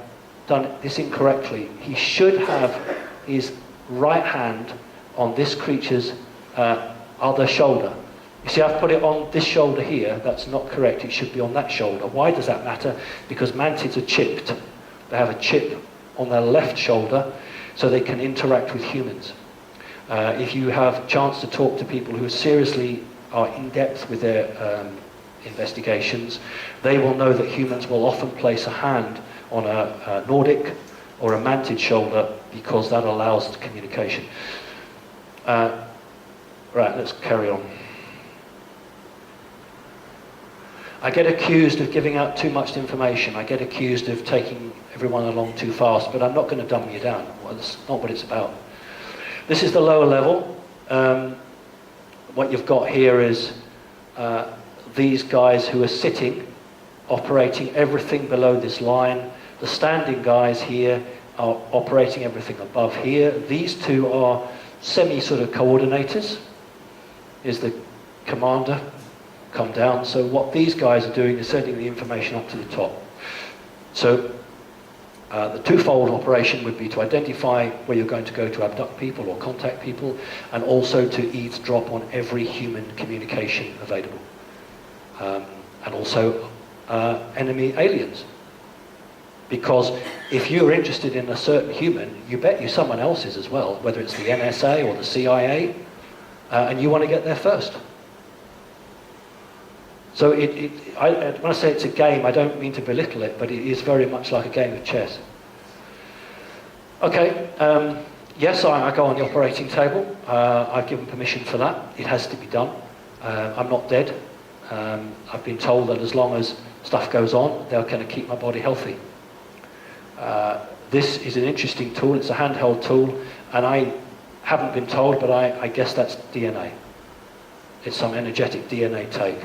done this incorrectly. He should have his right hand on this creature's other shoulder. You see, I've put it on this shoulder here. That's not correct. It should be on that shoulder. Why does that matter? Because mantids are chipped. They have a chip on their left shoulder so they can interact with humans. If you have a chance to talk to people who seriously are in depth with their investigations, they will know that humans will often place a hand on a Nordic or a mantid shoulder because that allows communication. Right, let's carry on. I get accused of giving out too much information. I get accused of taking everyone along too fast, but I'm not going to dumb you down. Well, that's not what it's about. This is the lower level. What you've got here is these guys who are sitting, operating everything below this line. The standing guys here are operating everything above here. These two are sort of coordinators. Is the commander come down. So what these guys are doing is sending the information up to the top. So the twofold operation would be to identify where you're going to go to abduct people or contact people, and also to eavesdrop on every human communication available. And also enemy aliens. Because if you're interested in a certain human, you bet you someone else is as well, whether it's the NSA or the CIA, and you want to get there first. So when I say it's a game, I don't mean to belittle it, but it is very much like a game of chess. Okay, yes, I go on the operating table. I've given permission for that. It has to be done. I'm not dead. I've been told that as long as stuff goes on, they're going to keep my body healthy. This is an interesting tool. It's a handheld tool, and I haven't been told, but I guess that's DNA. It's some energetic DNA take.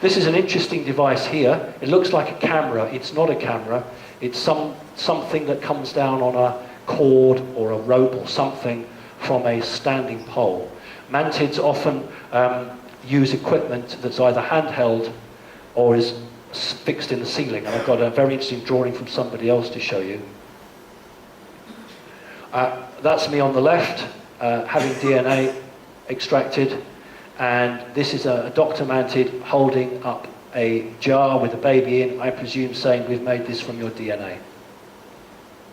This is an interesting device here. It looks like a camera. It's not a camera. It's something that comes down on a cord or a rope or something from a standing pole. Mantids often use equipment that's either handheld or is fixed in the ceiling. And I've got a very interesting drawing from somebody else to show you. That's me on the left, having DNA extracted. And this is a doctor mantid holding up a jar with a baby in, I presume saying, we've made this from your DNA.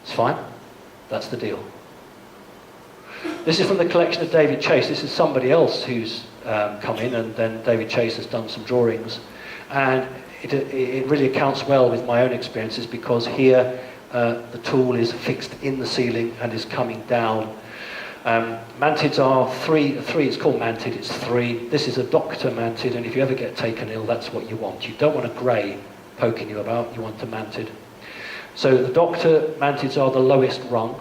It's fine. That's the deal. This is from the collection of David Chase. This is somebody else who's come in, and then David Chase has done some drawings. And it really accounts well with my own experiences, because here the tool is fixed in the ceiling and is coming down. Mantids are three, it's called mantid, it's three. This is a doctor mantid, and if you ever get taken ill, that's what you want. You don't want a grey poking you about, you want a mantid. So the doctor mantids are the lowest rung.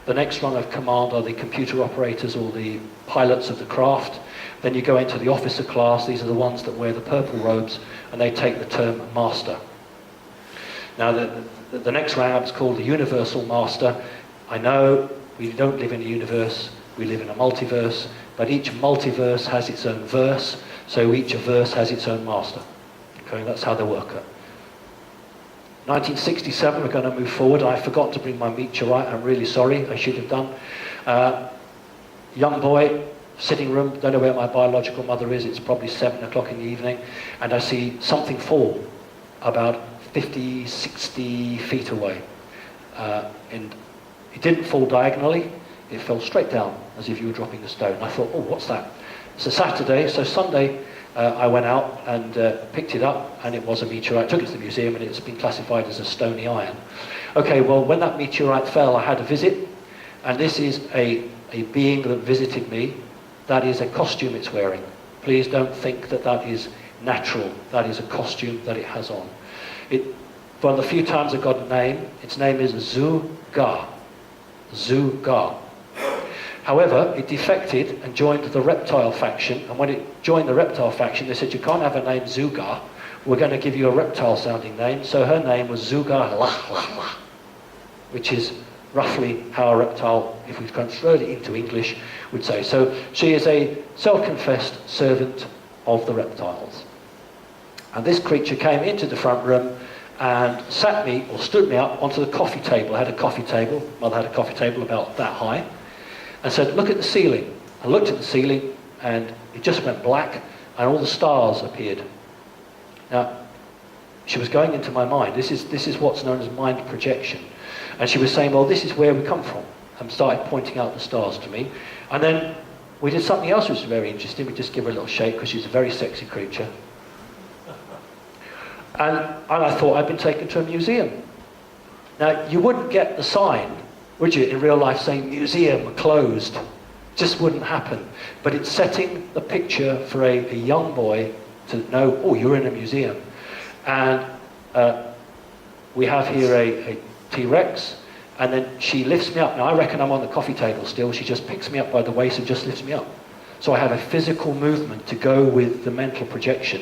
The next rung of command are the computer operators or the pilots of the craft. Then you go into the officer class. These are the ones that wear the purple robes, and they take the term master. Now the next rank up is called the universal master. I know we don't live in a universe, we live in a multiverse, but each multiverse has its own verse, so each verse has its own master. Okay, that's how they work it. 1967, we're going to move forward. I forgot to bring my meteorite, I'm really sorry, I should have done. Young boy, sitting room, don't know where my biological mother is, it's probably 7 o'clock in the evening, and I see something fall about 50, 60 feet away. And it didn't fall diagonally, it fell straight down as if you were dropping a stone. I thought, oh, what's that? It's a Saturday, so Sunday I went out and picked it up, and it was a meteorite. Took it to the museum, and it's been classified as a stony iron. Okay, well, when that meteorite fell, I had a visit, and this is a being that visited me. That is a costume it's wearing. Please don't think that that is natural. That is a costume that it has on. One of the few times I got a name, its name is Zu-Ga. Zu-Ga. However, it defected and joined the reptile faction, and when it joined the reptile faction, they said, you can't have a name Zu-Ga, we're going to give you a reptile-sounding name, so her name was Zu-Ga Lah Lah Lah, which is roughly how a reptile, if we translate it into English, would say. So she is a self-confessed servant of the reptiles. And this creature came into the front room and sat me, or stood me up onto the coffee table. I had a coffee table, mother had a coffee table about that high, and said, look at the ceiling. I looked at the ceiling, and it just went black, and all the stars appeared. Now, she was going into my mind. This is what's known as mind projection. And she was saying, well, this is where we come from, and started pointing out the stars to me. And then we did something else which was very interesting. We just give her a little shake, because she's a very sexy creature. And I thought I'd been taken to a museum. Now, you wouldn't get the sign, would you, in real life saying museum closed? Just wouldn't happen. But it's setting the picture for a young boy to know, oh, you're in a museum. And we have here a T-Rex, and then she lifts me up. Now, I reckon I'm on the coffee table still. She just picks me up by the waist and just lifts me up. So I have a physical movement to go with the mental projection.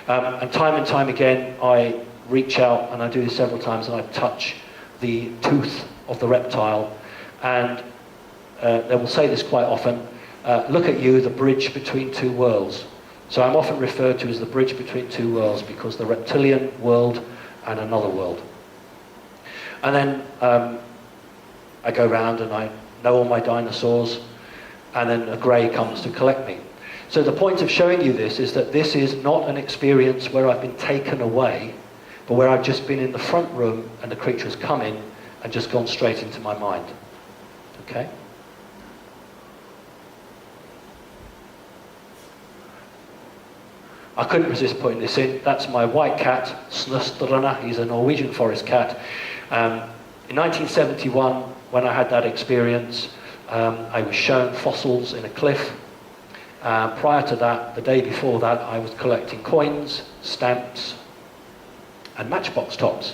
And time again, I reach out, and I do this several times, and I touch the tooth of the reptile. And they will say this quite often, look at you, the bridge between two worlds. So I'm often referred to as the bridge between two worlds, because the reptilian world and another world. And then I go round and I know all my dinosaurs, and then a grey comes to collect me. So the point of showing you this is that this is not an experience where I've been taken away, but where I've just been in the front room and the creature has come in and just gone straight into my mind. Okay? I couldn't resist putting this in. That's my white cat, Snøstrana. He's a Norwegian forest cat. In 1971, when I had that experience, I was shown fossils in a cliff. Prior to that, the day before that, I was collecting coins, stamps, and matchbox tops.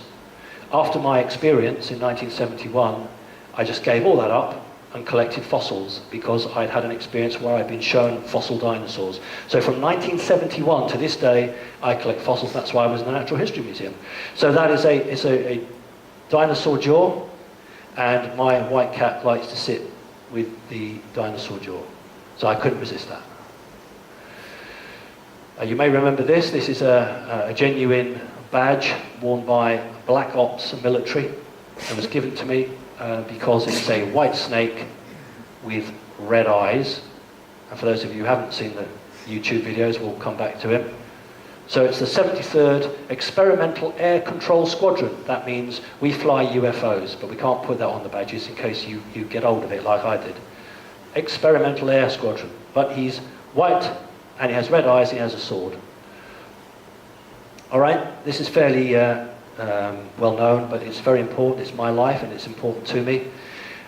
After my experience in 1971, I just gave all that up and collected fossils, because I'd had an experience where I'd been shown fossil dinosaurs. So from 1971 to this day, I collect fossils. That's why I was in the Natural History Museum. So that is a dinosaur jaw, and my white cat likes to sit with the dinosaur jaw. So I couldn't resist that. You may remember this. This is a genuine badge worn by Black Ops military. It was given to me because it's a white snake with red eyes. And for those of you who haven't seen the YouTube videos, we'll come back to him. So it's the 73rd Experimental Air Control Squadron. That means we fly UFOs, but we can't put that on the badges in case you get hold of it like I did. Experimental Air Squadron. But he's white, and he has red eyes, and he has a sword. All right, this is fairly well known, but it's very important. It's my life, and it's important to me.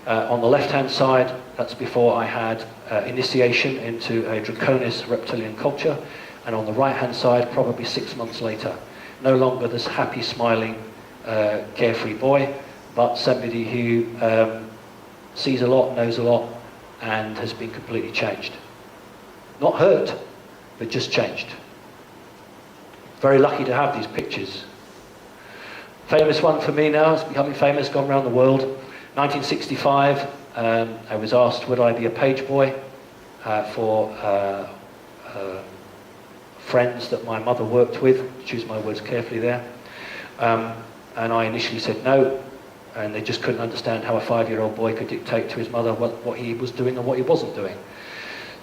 On the left-hand side, that's before I had initiation into a draconis reptilian culture, and on the right-hand side, probably 6 months later, no longer this happy, smiling, carefree boy, but somebody who sees a lot, knows a lot, and has been completely changed. Not hurt, but just changed. Very lucky to have these pictures. Famous one for me now, it's becoming famous, gone around the world. 1965, I was asked would I be a page boy for friends that my mother worked with, choose my words carefully there. And I initially said no, and they just couldn't understand how a 5-year-old boy could dictate to his mother what he was doing and what he wasn't doing.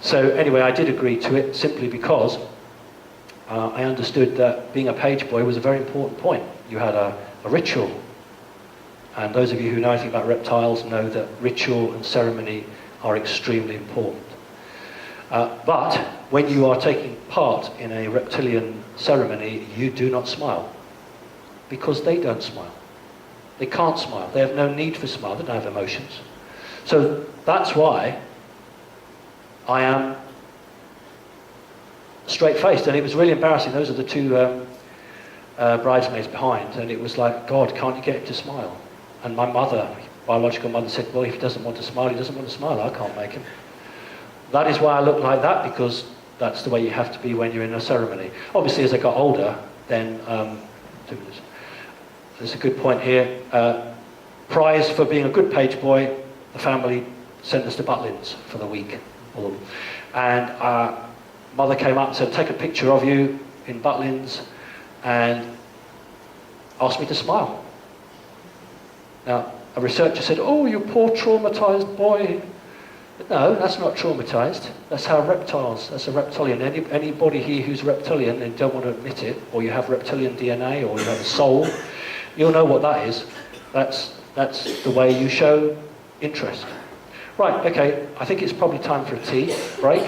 So anyway, I did agree to it simply because I understood that being a page boy was a very important point. You had a ritual, and those of you who know anything about reptiles know that ritual and ceremony are extremely important. But when you are taking part in a reptilian ceremony, you do not smile, because they don't smile. They can't smile. They have no need for smile. They don't have emotions. So that's why I am straight-faced, and it was really embarrassing. Those are the two bridesmaids behind, and it was like, God, can't you get him to smile? And my mother, biological mother, said, well, if he doesn't want to smile, he doesn't want to smile. I can't make him. That is why I look like that, because that's the way you have to be when you're in a ceremony. Obviously, as I got older, then there's a good point here. Prize for being a good page boy, the family sent us to Butlins for the week. And mother came up and said, take a picture of you in Butlins, and asked me to smile. Now, a researcher said, oh, you poor traumatized boy. But no, that's not traumatized. That's how reptiles, that's a reptilian. Anybody here who's reptilian and don't want to admit it, or you have reptilian DNA, or you have a soul, you'll know what that is. That's the way you show interest. Right, okay, I think it's probably time for a tea break.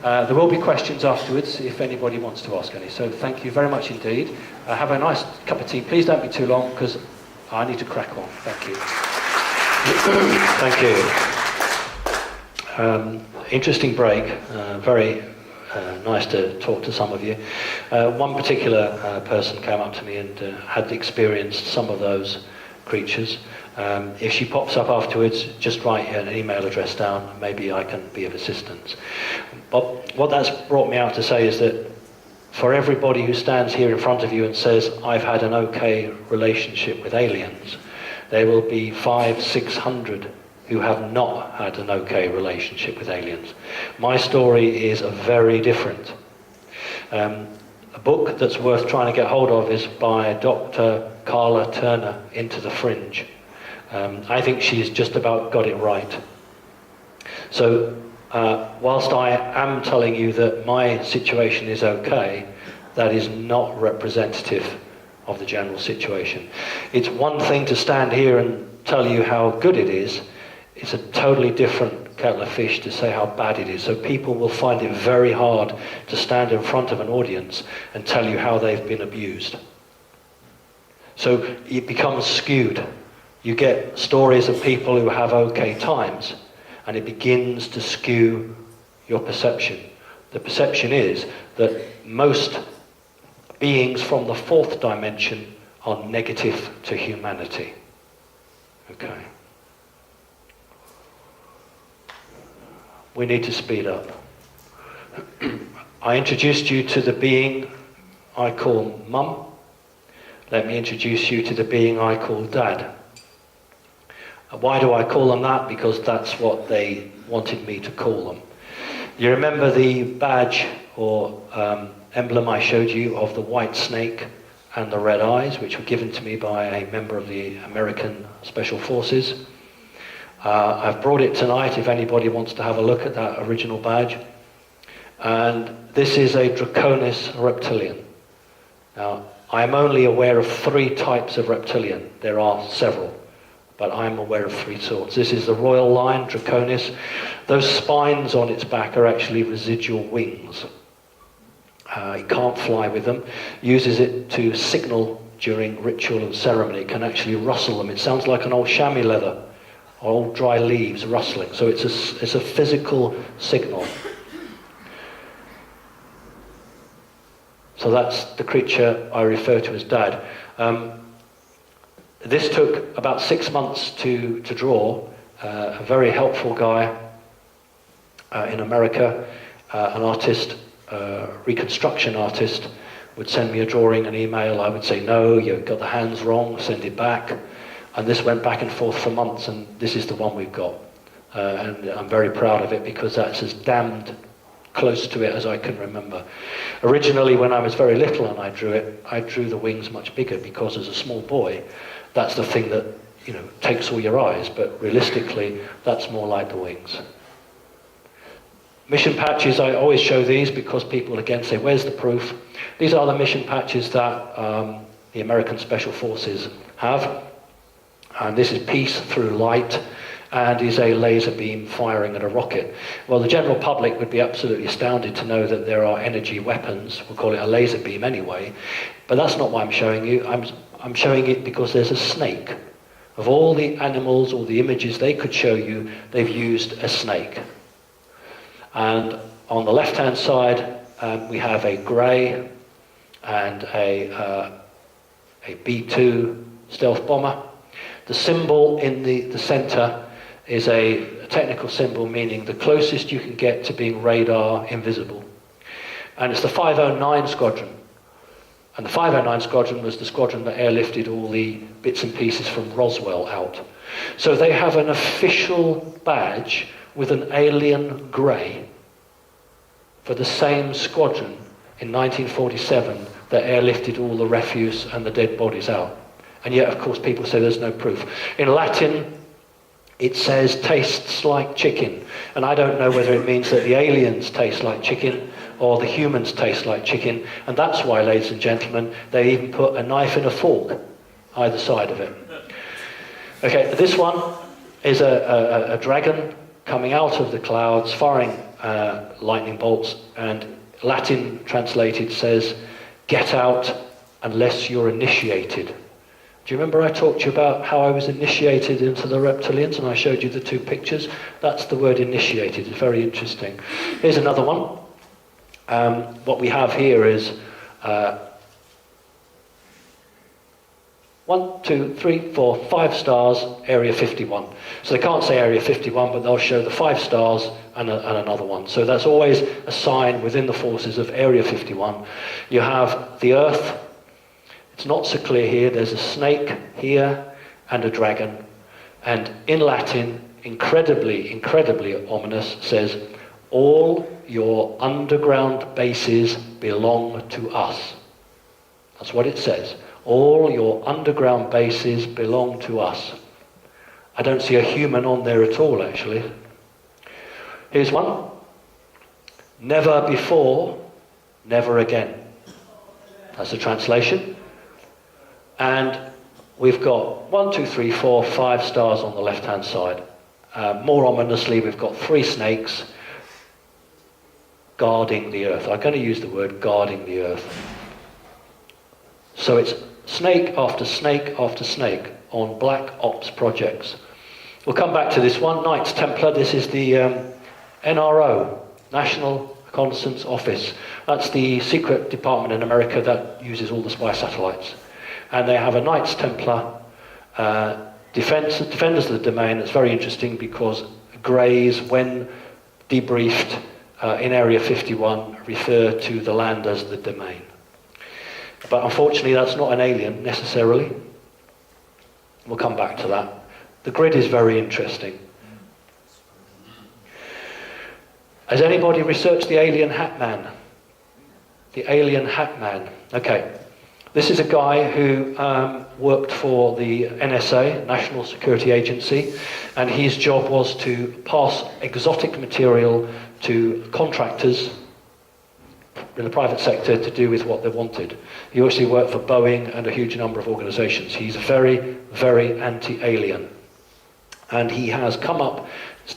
There will be questions afterwards if anybody wants to ask any. So thank you very much indeed. Have a nice cup of tea. Please don't be too long, because I need to crack on. Thank you. Thank you. Interesting break. Very nice to talk to some of you. One particular person came up to me and had experienced some of those creatures. If she pops up afterwards, just write an email address down. Maybe I can be of assistance. But what that's brought me out to say is that for everybody who stands here in front of you and says, I've had an okay relationship with aliens, there will be 500-600 who have not had an okay relationship with aliens. My story is very different. A book that's worth trying to get hold of is by Dr. Carla Turner, Into the Fringe. I think she's just about got it right. So whilst I am telling you that my situation is okay, that is not representative of the general situation. It's one thing to stand here and tell you how good it is. It's a totally different kettle of fish to say how bad it is. So people will find it very hard to stand in front of an audience and tell you how they've been abused. So it becomes skewed. You get stories of people who have okay times, and it begins to skew your perception. The perception is that most beings from the fourth dimension are negative to humanity. Okay. We need to speed up. I introduced you to the being I call Mum. Let me introduce you to the being I call Dad. Why do I call them that? Because that's what they wanted me to call them. You remember the badge or emblem I showed you of the white snake and the red eyes, which were given to me by a member of the American Special Forces? I've brought it tonight if anybody wants to have a look at that original badge. And this is a Draconis reptilian. Now, I'm only aware of 3 types of reptilian. There are several, but I'm aware of 3 sorts. This is the royal line, Draconis. Those spines on its back are actually residual wings. It can't fly with them. Uses it to signal during ritual and ceremony. It can actually rustle them. It sounds like an old chamois leather or dry leaves rustling. So it's a physical signal. So that's the creature I refer to as Dad. This took about 6 months to draw. A very helpful guy in America, an artist, reconstruction artist, would send me a drawing, an email. I would say, no, you've got the hands wrong, send it back. And this went back and forth for months, and this is the one we've got. And I'm very proud of it because that's as damned close to it as I can remember. Originally, when I was very little and I drew it, I drew the wings much bigger because as a small boy, that's the thing that, you know, takes all your eyes, but realistically, that's more like the wings. Mission patches, I always show these because people again say, where's the proof? These are the mission patches that the American Special Forces have. And this is peace through light, and is a laser beam firing at a rocket. Well, the general public would be absolutely astounded to know that there are energy weapons. We'll call it a laser beam anyway. But that's not why I'm showing you. I'm showing it because there's a snake. Of all the animals or the images they could show you, they've used a snake. And on the left-hand side, we have a grey and a B-2 stealth bomber. The symbol in the center is a technical symbol meaning the closest you can get to being radar invisible. And it's the 509 Squadron. And the 509 Squadron was the squadron that airlifted all the bits and pieces from Roswell out. So they have an official badge with an alien grey for the same squadron in 1947 that airlifted all the refuse and the dead bodies out. And yet, of course, people say there's no proof. In Latin, it says tastes like chicken. And I don't know whether it means that the aliens taste like chicken or the humans taste like chicken. And that's why, ladies and gentlemen, they even put a knife and a fork either side of it. Okay, this one is a dragon coming out of the clouds, firing lightning bolts. And Latin translated says, get out unless you're initiated. Do you remember I talked to you about how I was initiated into the reptilians and I showed you the two pictures? That's the word initiated. It's very interesting. Here's another one. What we have here is 1, 2, 3, 4, 5 stars, Area 51. So they can't say Area 51, but they'll show the 5 stars and another one. So that's always a sign within the forces of Area 51. You have the Earth. It's not so clear here. There's a snake here and a dragon. And in Latin, incredibly, incredibly ominous, says, all your underground bases belong to us. That's what it says. All your underground bases belong to us. I don't see a human on there at all, actually. Here's one. Never before, never again. That's the translation. And we've got 1, 2, 3, 4, 5 stars on the left-hand side. More ominously, we've got 3 snakes guarding the earth. I'm going to use the word guarding the earth. So it's snake after snake after snake on black ops projects. We'll come back to this one, Knights Templar. This is the NRO, National Reconnaissance Office. That's the secret department in America that uses all the spy satellites. And they have a Knights Templar defenders of the domain. It's very interesting because Greys, when debriefed in Area 51, refer to the land as the domain. But unfortunately, that's not an alien necessarily. We'll come back to that. The grid is very interesting. Has anybody researched the alien Hat Man? The alien Hat Man. Okay. This is a guy who worked for the NSA, National Security Agency, and his job was to pass exotic material to contractors in the private sector to do with what they wanted. He actually worked for Boeing and a huge number of organizations. He's very, very anti-alien. And he has come up,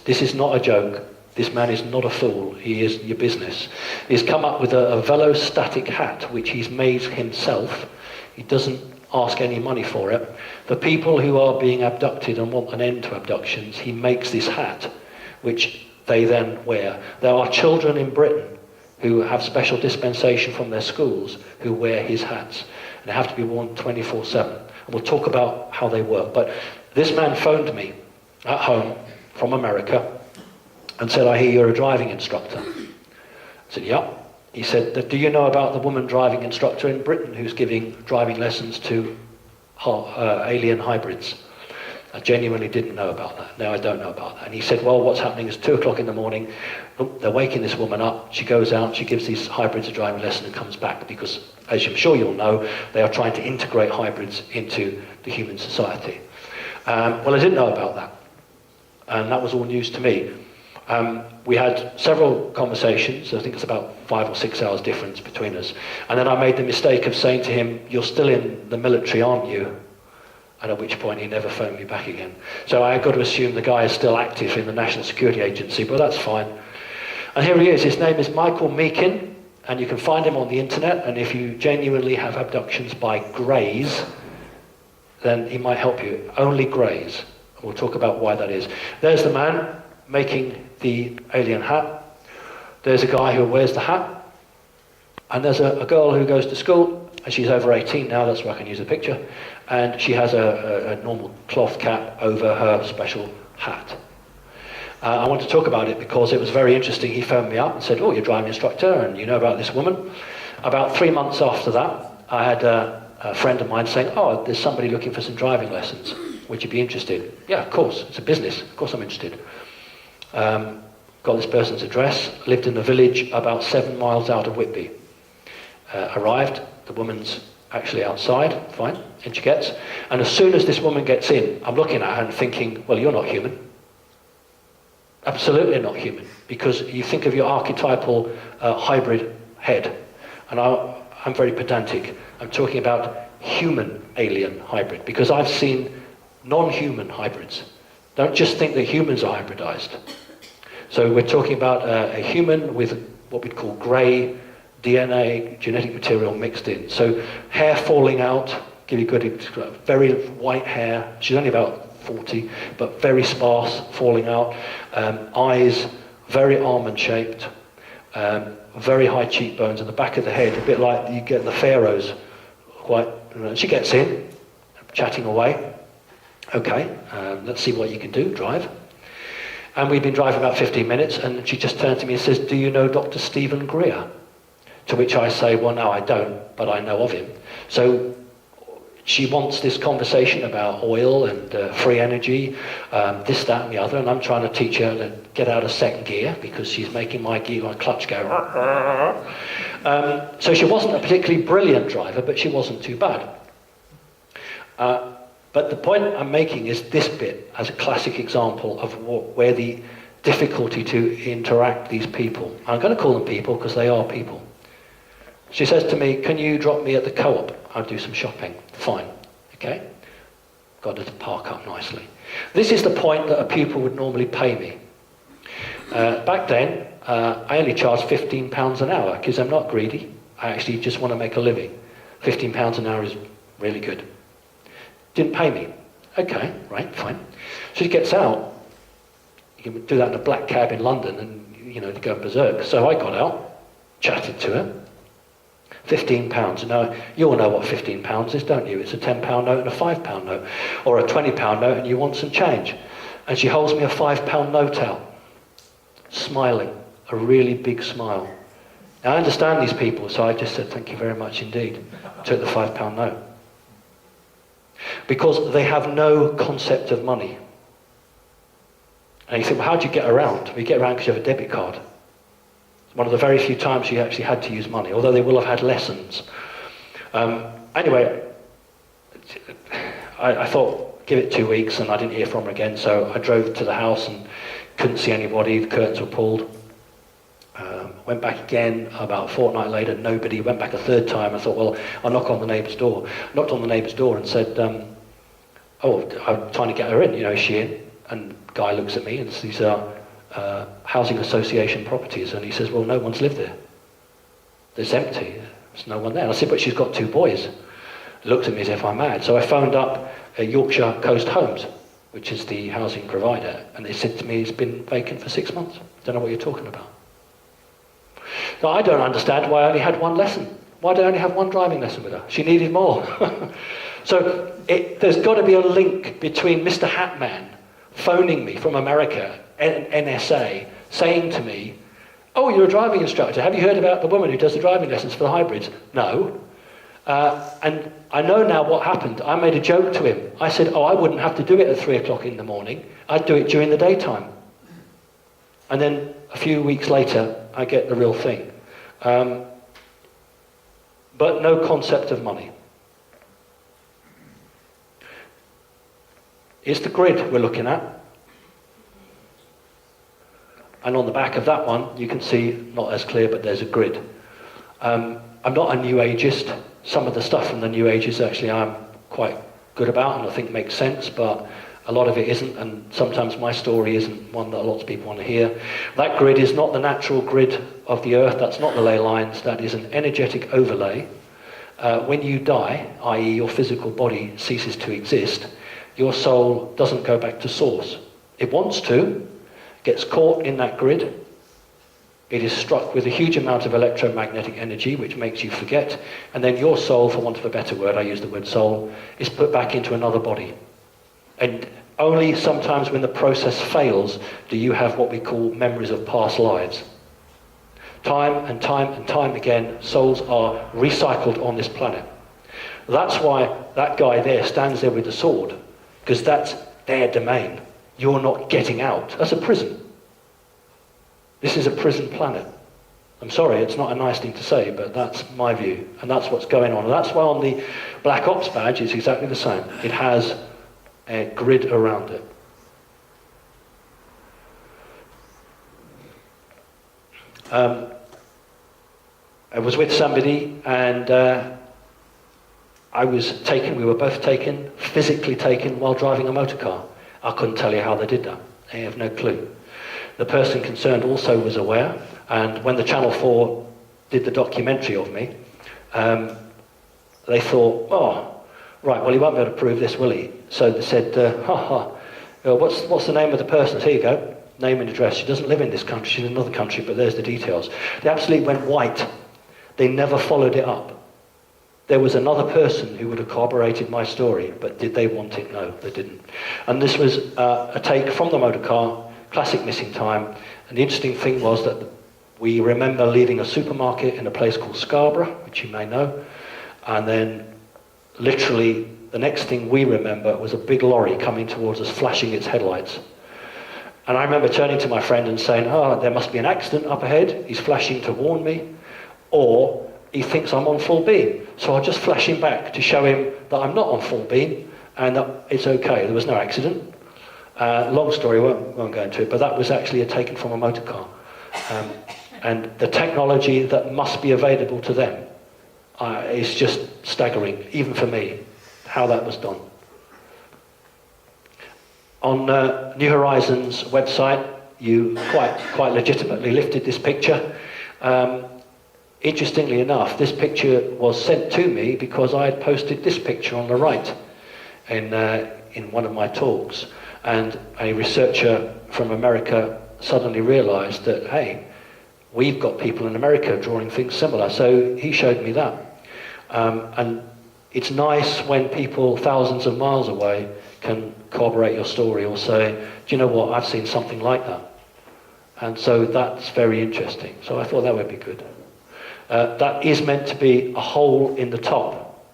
this is not a joke, this man is not a fool, he is your business. He's come up with a velostatic hat, which he's made himself. He doesn't ask any money for it. The people who are being abducted and want an end to abductions, he makes this hat, which they then wear. There are children in Britain who have special dispensation from their schools who wear his hats. And they have to be worn 24/7. And we'll talk about how they work. But this man phoned me at home from America and said, I hear you're a driving instructor. I said, yeah. He said, do you know about the woman driving instructor in Britain who's giving driving lessons to alien hybrids? I genuinely didn't know about that. No, I don't know about that. And he said, well, what's happening is 2 o'clock in the morning, they're waking this woman up, she goes out, she gives these hybrids a driving lesson and comes back because, as I'm sure you'll know, they are trying to integrate hybrids into the human society. Well, I didn't know about that. And that was all news to me. We had several conversations. I think it's about 5 or 6 hours difference between us. And then I made the mistake of saying to him, you're still in the military, aren't you? And at which point he never phoned me back again. So I got to assume the guy is still active in the National Security Agency, but that's fine. And here he is. His name is Michael Meakin, and you can find him on the internet. And if you genuinely have abductions by greys, then he might help you. Only greys. We'll talk about why that is. There's the man making the alien hat. There's a guy who wears the hat. And there's a girl who goes to school, and she's over 18 now, that's where I can use a picture. And she has a normal cloth cap over her special hat. I want to talk about it because it was very interesting. He phoned me up and said, oh, you're a driving instructor, and you know about this woman. About 3 months after that, I had a friend of mine saying, oh, there's somebody looking for some driving lessons. Would you be interested? Yeah, of course. It's a business. Of course I'm interested. Got this person's address. Lived in a village about 7 miles out of Whitby. Arrived. The woman's actually outside. Fine. In she gets. And as soon as this woman gets in, I'm looking at her and thinking, well, you're not human. Absolutely not human. Because you think of your archetypal hybrid head. And I'm very pedantic. I'm talking about human alien hybrid. Because I've seen non-human hybrids. Don't just think that humans are hybridized. So we're talking about a human with what we'd call grey DNA, genetic material mixed in. So hair falling out, give you good, very white hair. She's only about 40, but very sparse, falling out. Eyes, very almond-shaped. Very high cheekbones, and the back of the head, a bit like you get the pharaohs. Quite. She gets in, chatting away. Okay, let's see what you can do, drive. And we've been driving about 15 minutes, and she just turns to me and says, do you know Dr. Stephen Greer? To which I say, well, no, I don't, but I know of him. So she wants this conversation about oil and free energy, this, that, and the other, and I'm trying to teach her to get out of second gear because she's making my clutch go. So she wasn't a particularly brilliant driver, but she wasn't too bad. But the point I'm making is this bit as a classic example of where the difficulty to interact these people. I'm going to call them people because they are people. She says to me, can you drop me at the co-op? I'll do some shopping. Fine. Okay? Got her to park up nicely. This is the point that a pupil would normally pay me. Back then, I only charged £15 an hour because I'm not greedy. I actually just want to make a living. £15 an hour is really good. Didn't pay me. Okay, right, fine. She gets out. You can do that in a black cab in London and, you know, to go berserk. So I got out, chatted to her. £15. Now, you all know what £15 is, don't you? It's a £10 note and a £5 note. Or a £20 note and you want some change. And she holds me a £5 note out. Smiling. A really big smile. Now, I understand these people, so I just said, thank you very much indeed. Took the £5 note. Because they have no concept of money. And you think, well, how do you get around? Well, you get around because you have a debit card. It's one of the very few times you actually had to use money, although they will have had lessons. Anyway, I thought, give it 2 weeks, and I didn't hear from her again, so I drove to the house and couldn't see anybody, the curtains were pulled. Went back again about a fortnight later, nobody. Went back a third time. I thought, well, I'll knock on the neighbour's door. Knocked on the neighbour's door and said, oh, I'm trying to get her in, you know, is she in? And the guy looks at me and says, these are housing association properties. And he says, well, no one's lived there. It's empty. There's no one there. And I said, but she's got 2 boys. Looked at me as if I'm mad. So I phoned up Yorkshire Coast Homes, which is the housing provider, and they said to me, it's been vacant for 6 months. Don't know what you're talking about. So I don't understand why I only had one lesson. Why did I only have one driving lesson with her? She needed more. So there's got to be a link between Mr. Hatman phoning me from America, NSA, saying to me, oh, you're a driving instructor. Have you heard about the woman who does the driving lessons for the hybrids? No. And I know now what happened. I made a joke to him. I said, oh, I wouldn't have to do it at 3 o'clock in the morning. I'd do it during the daytime. And then a few weeks later, I get the real thing. But no concept of money. Here's the grid we're looking at. And on the back of that one, you can see, not as clear, but there's a grid. I'm not a New Ageist. Some of the stuff from the New Ages actually I'm quite good about and I think makes sense, but a lot of it isn't, and sometimes my story isn't one that lots of people want to hear. That grid is not the natural grid of the Earth. That's not the ley lines. That is an energetic overlay. When you die, i.e. your physical body ceases to exist, your soul doesn't go back to source. It wants to, gets caught in that grid. It is struck with a huge amount of electromagnetic energy, which makes you forget, and then your soul, for want of a better word, I use the word soul, is put back into another body. And only sometimes when the process fails do you have what we call memories of past lives. Time and time and time again, souls are recycled on this planet. That's why that guy there stands there with the sword, because that's their domain. You're not getting out. That's a prison. This is a prison planet. I'm sorry, it's not a nice thing to say, but that's my view, and that's what's going on. And that's why on the Black Ops badge it's exactly the same. It has a grid around it. I was with somebody, and I was taken, we were both taken, physically taken, while driving a motor car. I couldn't tell you how they did that. I have no clue. The person concerned also was aware, and when the Channel 4 did the documentary of me, they thought, oh, right, well, he won't be able to prove this, will he? So they said, what's the name of the person? Here you go, name and address. She doesn't live in this country, she's in another country, but there's the details. They absolutely went white. They never followed it up. There was another person who would have corroborated my story, but did they want it? No, they didn't. And this was a take from the motor car, classic missing time. And the interesting thing was that we remember leaving a supermarket in a place called Scarborough, which you may know, and then literally the next thing we remember was a big lorry coming towards us, flashing its headlights. And I remember turning to my friend and saying, oh, there must be an accident up ahead. He's flashing to warn me. Or he thinks I'm on full beam. So I'll just flash him back to show him that I'm not on full beam and that it's okay. There was no accident. Long story, won't go into it, but that was actually taken from a motor car. And the technology that must be available to them is just staggering, even for me, how that was done. On New Horizons website, you quite legitimately lifted this picture. Interestingly enough, this picture was sent to me because I had posted this picture on the right in one of my talks. And a researcher from America suddenly realized that, hey, we've got people in America drawing things similar. So he showed me that. And it's nice when people thousands of miles away can corroborate your story or say, do you know what, I've seen something like that. And so that's very interesting. So I thought that would be good. That is meant to be a hole in the top,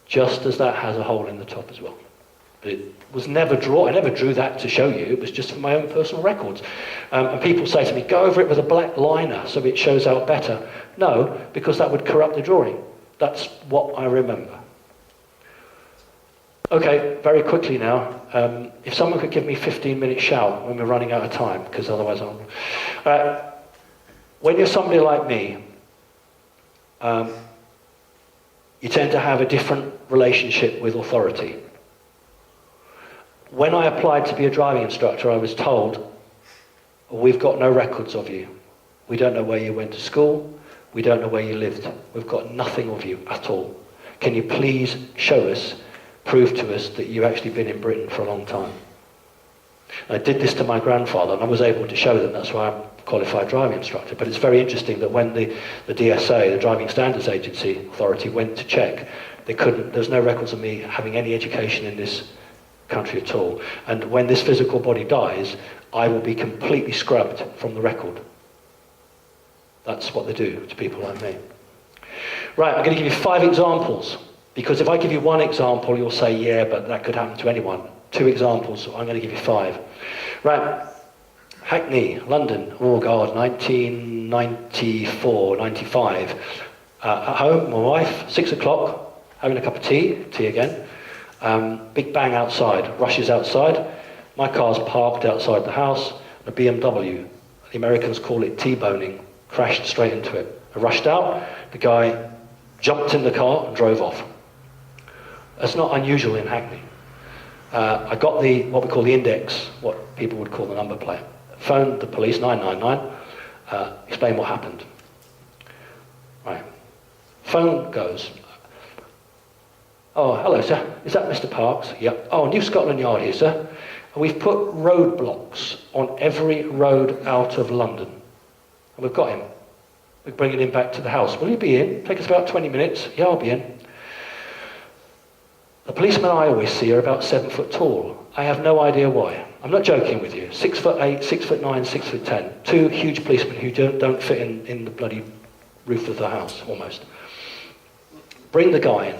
just as that has a hole in the top as well. But it was never drawn. I never drew that to show you. It was just for my own personal records. And people say to me, go over it with a black liner so it shows out better. No, because that would corrupt the drawing. That's what I remember. Okay, very quickly now. If someone could give me 15-minute shout when we're running out of time, because otherwise I'll... when you're somebody like me, you tend to have a different relationship with authority. When I applied to be a driving instructor, I was told, we've got no records of you. We don't know where you went to school. We don't know where you lived. We've got nothing of you at all. Can you please show us, prove to us that you've actually been in Britain for a long time? I did this to my grandfather, and I was able to show them. That's why I'm a qualified driving instructor. But it's very interesting that when the DSA, the Driving Standards Agency Authority, went to check, there's no records of me having any education in this country at all. And when this physical body dies, I will be completely scrubbed from the record. That's what they do to people like me. Right, I'm going to give you 5 examples, because if I give you one example, you'll say, yeah, but that could happen to anyone. 2 examples, so I'm going to give you 5. Right, Hackney, London, oh God, 1994, 95. At home, my wife, 6 o'clock, having a cup of tea again. Big bang outside, rushes outside. My car's parked outside the house, a BMW. The Americans call it T-boning, crashed straight into it. I rushed out, the guy jumped in the car and drove off. That's not unusual in Hackney. I got what we call the index, what people would call the number plate. Phoned the police, 999, explained what happened. Right. Phone goes. Oh, hello, sir. Is that Mr. Parks? Yep. Oh, New Scotland Yard here, sir. We've put roadblocks on every road out of London. And we've got him. We're bringing him back to the house. Will you be in? Take us about 20 minutes. Yeah, I'll be in. The policemen I always see are about 7 foot tall. I have no idea why. I'm not joking with you. 6'8", 6'9", 6'10". 2 huge policemen who don't fit in the bloody roof of the house, almost. Bring the guy in.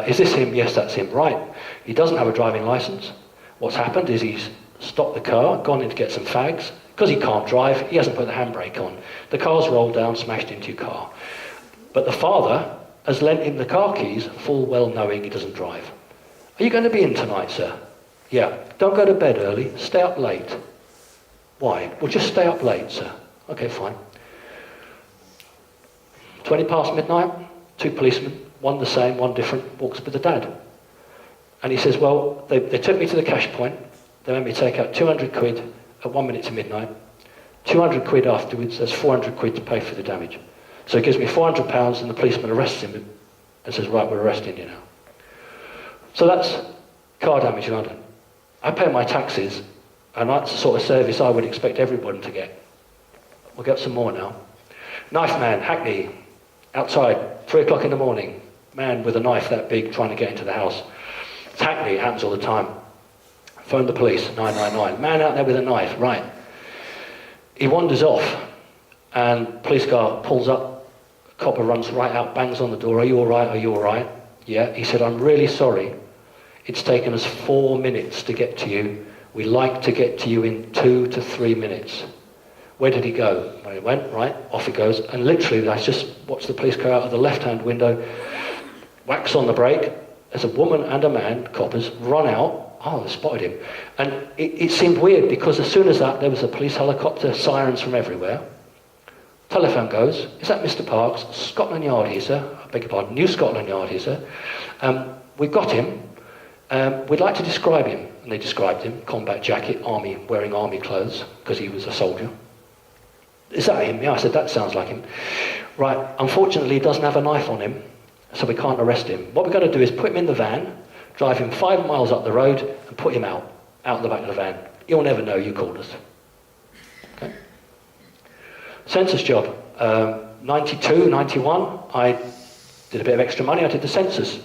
Is this him? Yes, that's him. Right. He doesn't have a driving licence. What's happened is he's stopped the car, gone in to get some fags. Because he can't drive, he hasn't put the handbrake on. The car's rolled down, smashed into your car. But the father has lent him the car keys, full well knowing he doesn't drive. Are you going to be in tonight, sir? Yeah. Don't go to bed early. Stay up late. Why? Well, just stay up late, sir. Okay, fine. 20 past midnight, 2 policemen, one the same, one different, walks with the dad. And he says, well, they took me to the cash point. They made me take out 200 quid at 1 minute to midnight. 200 quid afterwards, there's 400 quid to pay for the damage. So he gives me £400 and the policeman arrests him and says, right, we're arresting you now. So that's car damage in London. I pay my taxes, and that's the sort of service I would expect everyone to get. We'll get some more now. Knife man, Hackney, outside, 3 o'clock in the morning. Man with a knife that big trying to get into the house. It's Hackney, it happens all the time. Phone the police, 999. Man out there with a knife, right. He wanders off, and police car pulls up, copper runs right out, bangs on the door. Are you all right? Are you all right? Yeah. He said, I'm really sorry. It's taken us 4 minutes to get to you. We like to get to you in 2 to 3 minutes. Where did he go? Well, he went, right, off he goes. And literally, I just watched the police car out of the left-hand window, whacks on the brake. There's a woman and a man, coppers, run out. Oh, they spotted him. And it seemed weird, because as soon as that, there was a police helicopter, sirens from everywhere. Telephone goes, is that Mr. Parks? Scotland Yard here, sir. I beg your pardon, New Scotland Yard here, sir. We've got him. We'd like to describe him. And they described him, combat jacket, army, wearing army clothes, because he was a soldier. Is that him? Yeah, I said, that sounds like him. Right, unfortunately, he doesn't have a knife on him, so we can't arrest him. What we're going to do is put him in the van, drive him 5 miles up the road, and put him out the back of the van. You'll never know you called us. Okay. Census job. 92, 91, I did a bit of extra money, I did the census.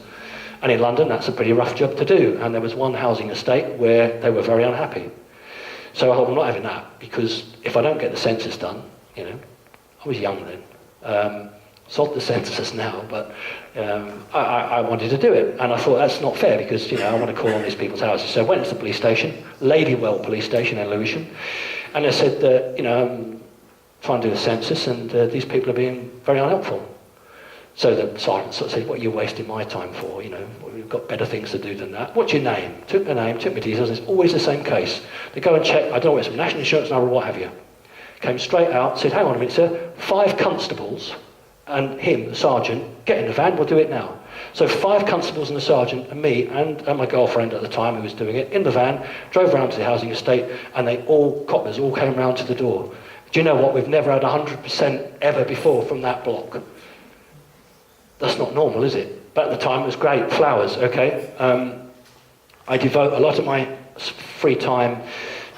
And in London, that's a pretty rough job to do. And there was one housing estate where they were very unhappy. So I thought, I'm not having that, because if I don't get the census done, you know, I was young then. Sod the census now, but I wanted to do it. And I thought, that's not fair, because, you know, I want to call on these people's houses. So I went to the police station, Ladywell police station in Lewisham, and I said, you know, I'm trying to do the census, and these people are being very unhelpful. So the sergeant sort of said, what are you wasting my time for? You know, we've got better things to do than that. What's your name? Took the name, took my details, and it's always the same case. They go and check, I don't know, it's some national insurance number or what have you. Came straight out, said, hang on a minute, sir, 5 constables and him, the sergeant, get in the van, we'll do it now. So 5 constables and the sergeant and me and my girlfriend at the time who was doing it, in the van, drove round to the housing estate, and coppers all came round to the door. Do you know what? We've never had 100% ever before from that block. That's not normal, is it? But at the time, it was great. Flowers, okay? I devote a lot of my free time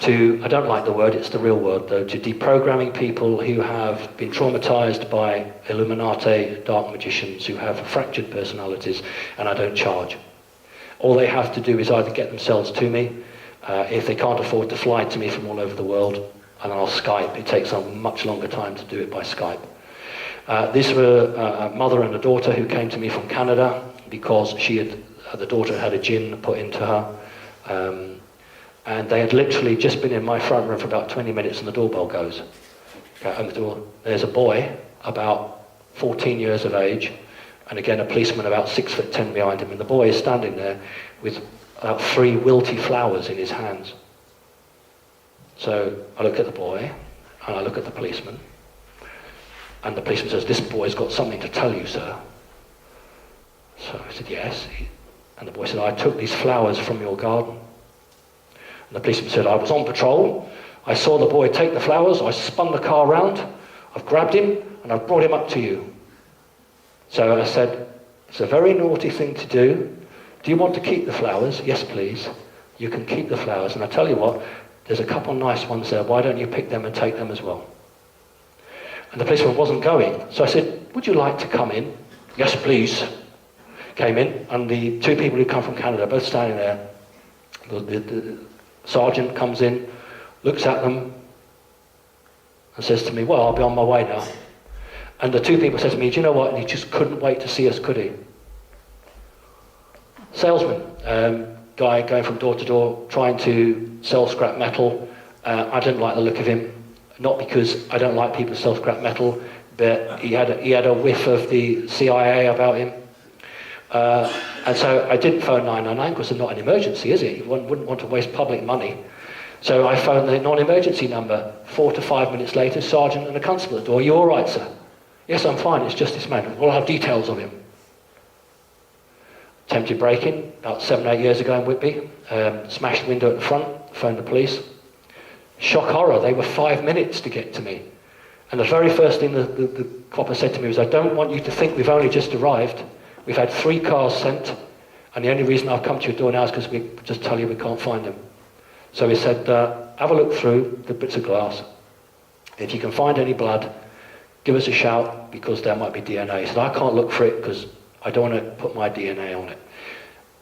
to, I don't like the word, it's the real word though, to deprogramming people who have been traumatized by Illuminati, dark magicians, who have fractured personalities, and I don't charge. All they have to do is either get themselves to me, if they can't afford to fly to me from all over the world, and then I'll Skype. It takes a much longer time to do it by Skype. These were a mother and a daughter who came to me from Canada because the daughter had a jinn put into her. And they had literally just been in my front room for about 20 minutes and the doorbell goes. Okay, open the door. There's a boy about 14 years of age, and again a policeman about 6'10" behind him, and the boy is standing there with about 3 wilty flowers in his hands. So I look at the boy, and I look at the policeman, and the policeman says, "This boy's got something to tell you, sir." So I said, "Yes." And the boy said, "I took these flowers from your garden." And the policeman said, "I was on patrol, I saw the boy take the flowers, I spun the car round, I've grabbed him, and I've brought him up to you." So I said, "It's a very naughty thing to do. Do you want to keep the flowers?" "Yes, please. You can keep the flowers. And I tell you what, there's a couple nice ones there. Why don't you pick them and take them as well?" And the policeman wasn't going. So I said, "Would you like to come in?" "Yes, please." Came in, and the 2 people who come from Canada, both standing there. The sergeant comes in, looks at them, and says to me, "Well, I'll be on my way now." And the 2 people said to me, "Do you know what? And he just couldn't wait to see us, could he?" Salesman, guy going from door to door, trying to sell scrap metal. I didn't like the look of him, not because I don't like people who sell scrap metal, but he had a whiff of the CIA about him. And so I didn't phone 999 because it's not an emergency, is it? One wouldn't want to waste public money. So I phoned the non-emergency number. 4 to 5 minutes later, sergeant and a constable at the door. "You all right, sir?" "Yes, I'm fine. It's just this man. We'll have details of him." Attempted break-in about 7 or 8 years ago in Whitby. Smashed the window at the front. Phoned the police. Shock horror. They were 5 minutes to get to me. And the very first thing the copper said to me was, "I don't want you to think we've only just arrived. We've had 3 cars sent, and the only reason I've come to your door now is because we just tell you we can't find them." So he said, "Have a look through the bits of glass. If you can find any blood, give us a shout, because there might be DNA." He said, "I can't look for it because I don't want to put my DNA on it."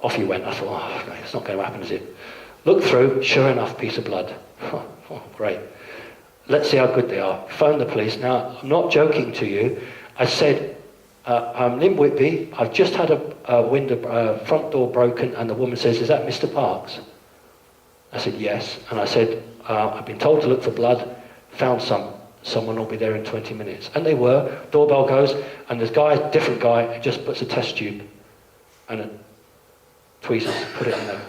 Off he went. I thought, "Oh, okay, it's not going to happen, is it?" Look through, sure enough, piece of blood. Oh, great. Let's see how good they are. Phone the police. Now, I'm not joking to you. I said, "I'm in Whitby. I've just had a front door broken," and the woman says, "Is that Mr. Parks?" I said, "Yes." And I said, "I've been told to look for blood. Found some. Someone will be there in 20 minutes." And they were. Doorbell goes, and this guy, different guy, just puts a test tube and a tweezers, put it in there.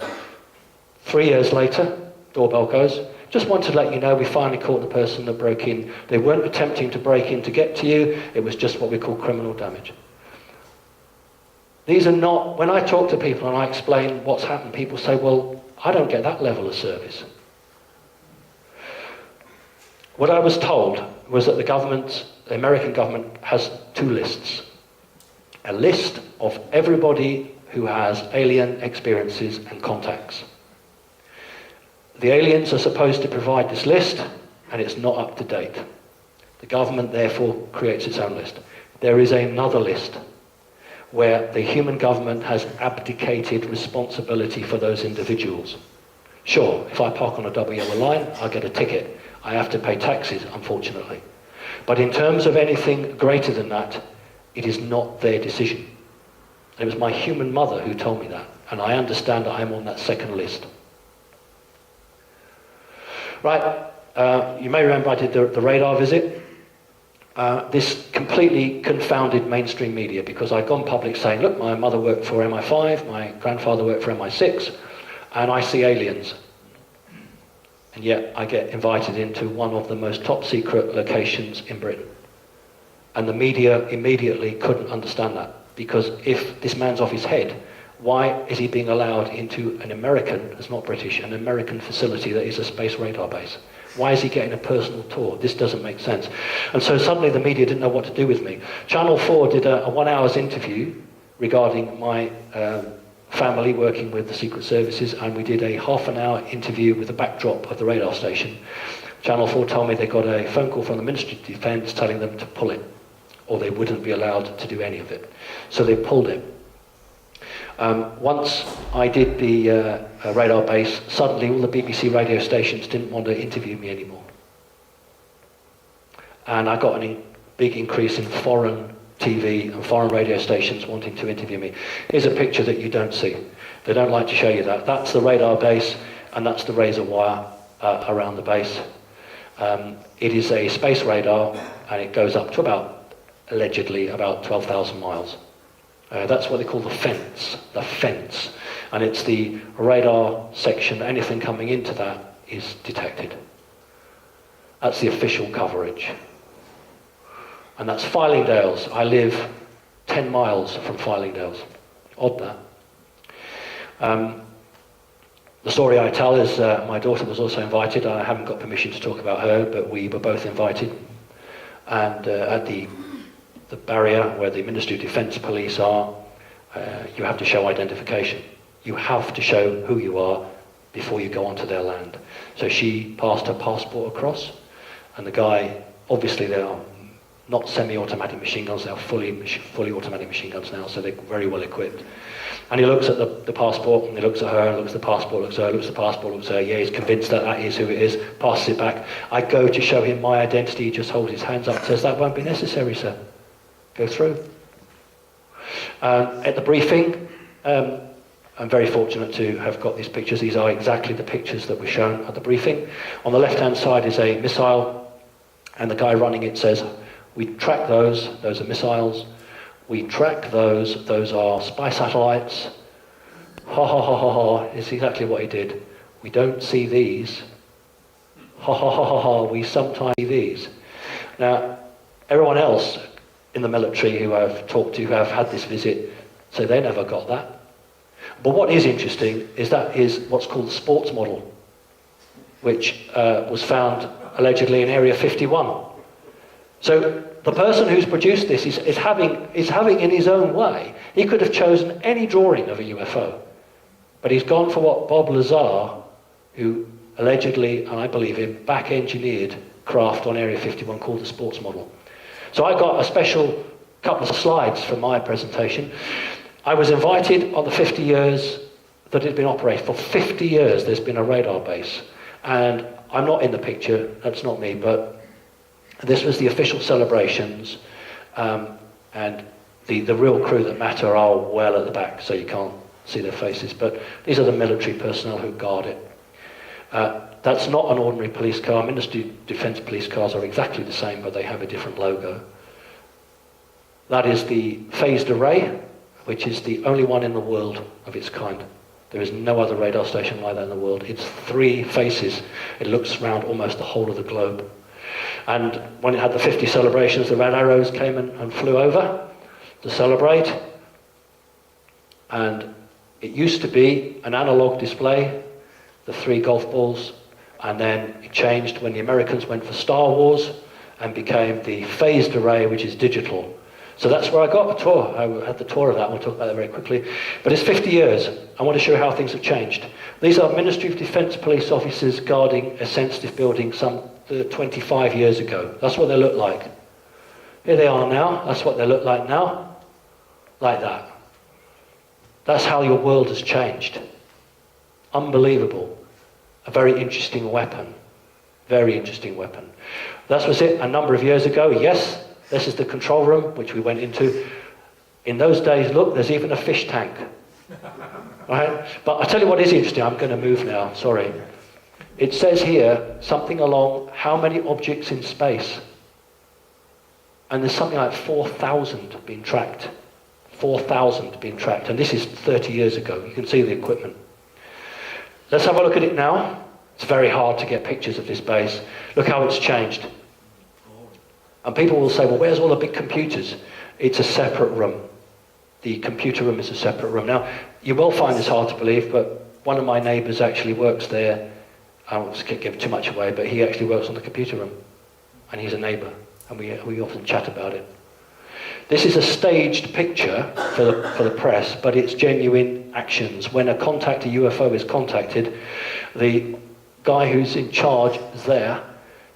3 years later, doorbell goes. "Just want to let you know we finally caught the person that broke in. They weren't attempting to break in to get to you. It was just what we call criminal damage." These are not, when I talk to people and I explain what's happened, people say, "Well, I don't get that level of service." What I was told was that the American government has 2 lists. A list of everybody who has alien experiences and contacts. The aliens are supposed to provide this list, and it's not up to date. The government therefore creates its own list. There is another list where the human government has abdicated responsibility for those individuals. Sure, if I park on a double yellow line, I'll get a ticket. I have to pay taxes, unfortunately. But in terms of anything greater than that, it is not their decision. It was my human mother who told me that, and I understand that I'm on that second list. Right, you may remember I did the radar visit. This completely confounded mainstream media, because I'd gone public saying, "Look, my mother worked for MI5, my grandfather worked for MI6, and I see aliens." And yet I get invited into one of the most top secret locations in Britain. And the media immediately couldn't understand that, because if this man's off his head, why is he being allowed into an American, it's not British, an American facility that is a space radar base? Why is he getting a personal tour? This doesn't make sense. And so suddenly the media didn't know what to do with me. Channel 4 did a 1 hour's interview regarding my family working with the Secret Services, and we did a half-an-hour interview with the backdrop of the radar station. Channel 4 told me they got a phone call from the Ministry of Defence telling them to pull it, or they wouldn't be allowed to do any of it. So they pulled it. Once I did the radar base, suddenly all the BBC radio stations didn't want to interview me anymore. And I got a big increase in foreign TV and foreign radio stations wanting to interview me. Here's a picture that you don't see. They don't like to show you that. That's the radar base, and that's the razor wire around the base. It is a space radar, and it goes up to allegedly about 12,000 miles. That's what they call the fence, and it's the radar section. Anything coming into that is detected. That's the official coverage. And that's Fylingdales. I live 10 miles from Fylingdales. Odd that. The story I tell is my daughter was also invited. I haven't got permission to talk about her, but we were both invited. And at the barrier where the Ministry of Defence police are, you have to show identification. You have to show who you are before you go onto their land. So she passed her passport across, and the guy, obviously they are not semi-automatic machine guns, they're fully automatic machine guns now, so they're very well equipped. And he looks at the passport, and he looks at her, looks at the passport, looks at her, looks at the passport, looks at her, yeah, he's convinced that that is who it is, passes it back. I go to show him my identity, he just holds his hands up and says, that won't be necessary, sir. Go through. At the briefing, I'm very fortunate to have got these pictures. These are exactly the pictures that were shown at the briefing. On the left-hand side is a missile, and the guy running it says, we track those are missiles. We track those are spy satellites. Ha ha ha ha ha, it's exactly what he did. We don't see these. Ha ha ha ha ha, we sometimes see these. Now, everyone else in the military who I've talked to who have had this visit, so they never got that. But what is interesting is that is what's called the sports model, which was found allegedly in Area 51. So the person who's produced this is having in his own way, he could have chosen any drawing of a UFO, but he's gone for what Bob Lazar, who allegedly, and I believe him, back-engineered craft on Area 51 called the sports model. So I got a special couple of slides for my presentation. I was invited on the 50 years that it had been operated. For 50 years there's been a radar base. And I'm not in the picture, that's not me, but this was the official celebrations, and the real crew that matter are well at the back, so you can't see their faces. But these are the military personnel who guard it. That's not an ordinary police car. Ministry of Defence police cars are exactly the same, but they have a different logo. That is the phased array, which is the only one in the world of its kind. There is no other radar station like that in the world. It's 3 faces. It looks around almost the whole of the globe. And when it had the 50 celebrations, the red arrows came and flew over to celebrate. And it used to be an analog display, the 3 golf balls, and then it changed when the Americans went for Star Wars and became the phased array, which is digital. So that's where I got a tour. I had the tour of that. We'll talk about that very quickly. But it's 50 years. I want to show how things have changed. These are Ministry of Defence police officers guarding a sensitive building some 25 years ago. That's what they look like. Here they are now. That's what they look like now. Like that. That's how your world has changed. Unbelievable. A very interesting weapon. Very interesting weapon. That was it a number of years ago. Yes, this is the control room, which we went into. In those days, look, there's even a fish tank. Right? But I'll tell you what is interesting. I'm going to move now, sorry. It says here something along how many objects in space. And there's something like 4,000 being tracked. 4,000 being tracked. And this is 30 years ago. You can see the equipment. Let's have a look at it now. It's very hard to get pictures of this base. Look how it's changed. And people will say, well, where's all the big computers? It's a separate room. The computer room is a separate room. Now, you will find this hard to believe, but one of my neighbours actually works there. I won't give too much away, but he actually works on the computer room. And he's a neighbour, and we often chat about it. This is a staged picture for the press, but it's genuine actions. When a UFO is contacted, the guy who's in charge is there.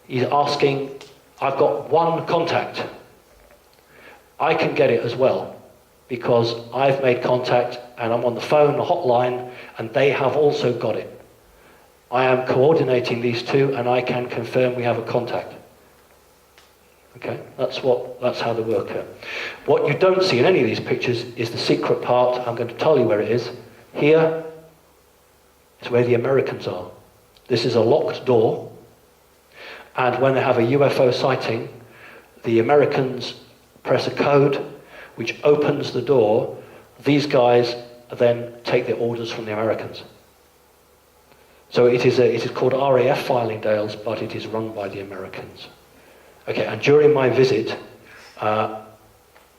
He's asking, I've got one contact. I can get it as well, because I've made contact and I'm on the phone, the hotline, and they have also got it. I am coordinating these two and I can confirm we have a contact. Okay, that's how they work out. What you don't see in any of these pictures is the secret part. I'm going to tell you where it is. Here is where the Americans are. This is a locked door, and when they have a UFO sighting, the Americans press a code which opens the door. These guys then take their orders from the Americans. So it is called RAF Filing Dales, but it is run by the Americans. Okay, and during my visit,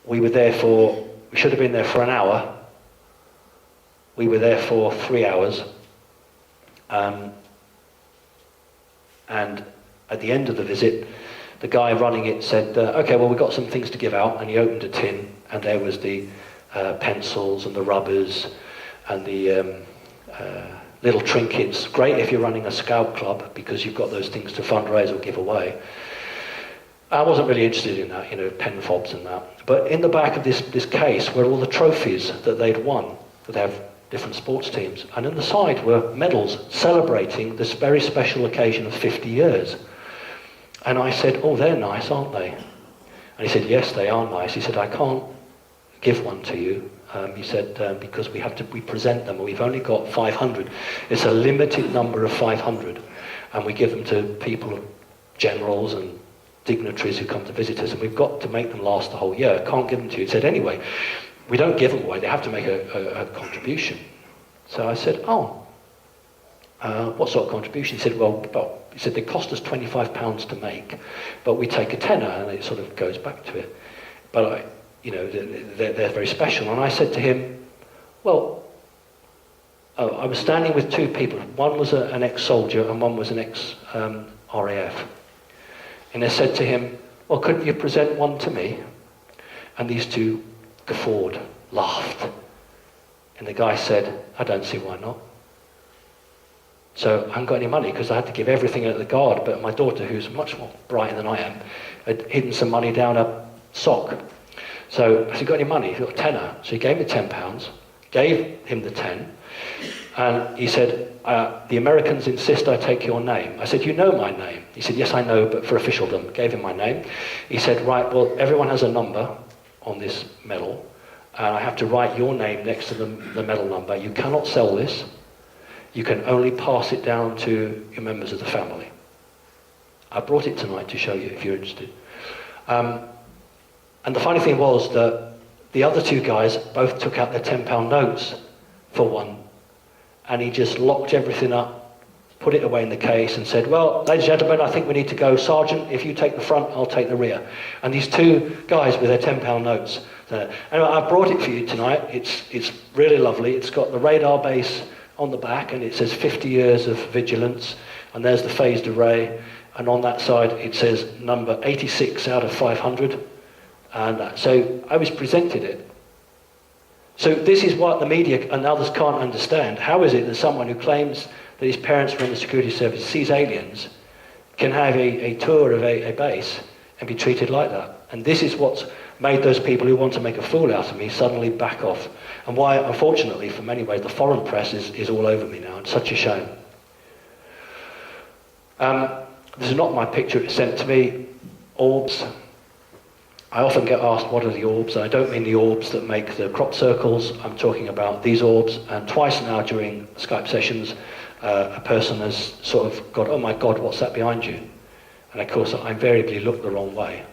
we should have been there for an hour. We were there for 3 hours. And at the end of the visit, the guy running it said, okay, well, we've got some things to give out. And he opened a tin, and there was the pencils and the rubbers and the little trinkets. Great if you're running a scout club, because you've got those things to fundraise or give away. I wasn't really interested in that, pen fobs and that. But in the back of this case were all the trophies that they'd won. They have different sports teams. And on the side were medals celebrating this very special occasion of 50 years. And I said, oh, they're nice, aren't they? And he said, yes, they are nice. He said, I can't give one to you. He said, because we present them, and we've only got 500. It's a limited number of 500. And we give them to people, generals and dignitaries who come to visit us, and we've got to make them last the whole year. Can't give them to you. He said, anyway, we don't give them away. They have to make a contribution. So I said, oh, what sort of contribution? He said, well, he said, they cost us £25 to make, but we take a tenner, and it sort of goes back to it. But they're very special. And I said to him, well, I was standing with two people. One was an ex-soldier and one was an ex-RAF. And I said to him, well, couldn't you present one to me? And these two guffawed, laughed. And the guy said, I don't see why not. So I haven't got any money, because I had to give everything at the guard, but my daughter, who's much more bright than I am, had hidden some money down a sock. So I said, got any money? He got a tenner. So he gave me £10, gave him the 10, and he said, the Americans insist I take your name. I said, you know my name? He said, yes, I know, but for officialdom. Gave him my name. He said, right, well, everyone has a number on this medal, and I have to write your name next to the medal number. You cannot sell this. You can only pass it down to your members of the family. I brought it tonight to show you if you're interested. And the funny thing was that the other two guys both took out their £10 notes for one, and he just locked everything up, put it away in the case, and said, well, ladies and gentlemen, I think we need to go. Sergeant, if you take the front, I'll take the rear. And these two guys with their £10 notes. Anyway, I brought it for you tonight. It's really lovely. It's got the radar base on the back, and it says 50 years of vigilance, and there's the phased array, and on that side it says number 86 out of 500. And so I was presented it. So this is what the media and others can't understand. How is it that someone who claims that his parents were in the security service, sees aliens, can have a tour of a base and be treated like that? And this is what's made those people who want to make a fool out of me suddenly back off. And why, unfortunately, for many ways, the foreign press is all over me now. It's such a shame. This is not my picture. It's sent to me. Orbs. I often get asked, what are the orbs? And I don't mean the orbs that make the crop circles. I'm talking about these orbs. And twice now during Skype sessions, a person has sort of got, oh my God, what's that behind you? And of course, I invariably look the wrong way.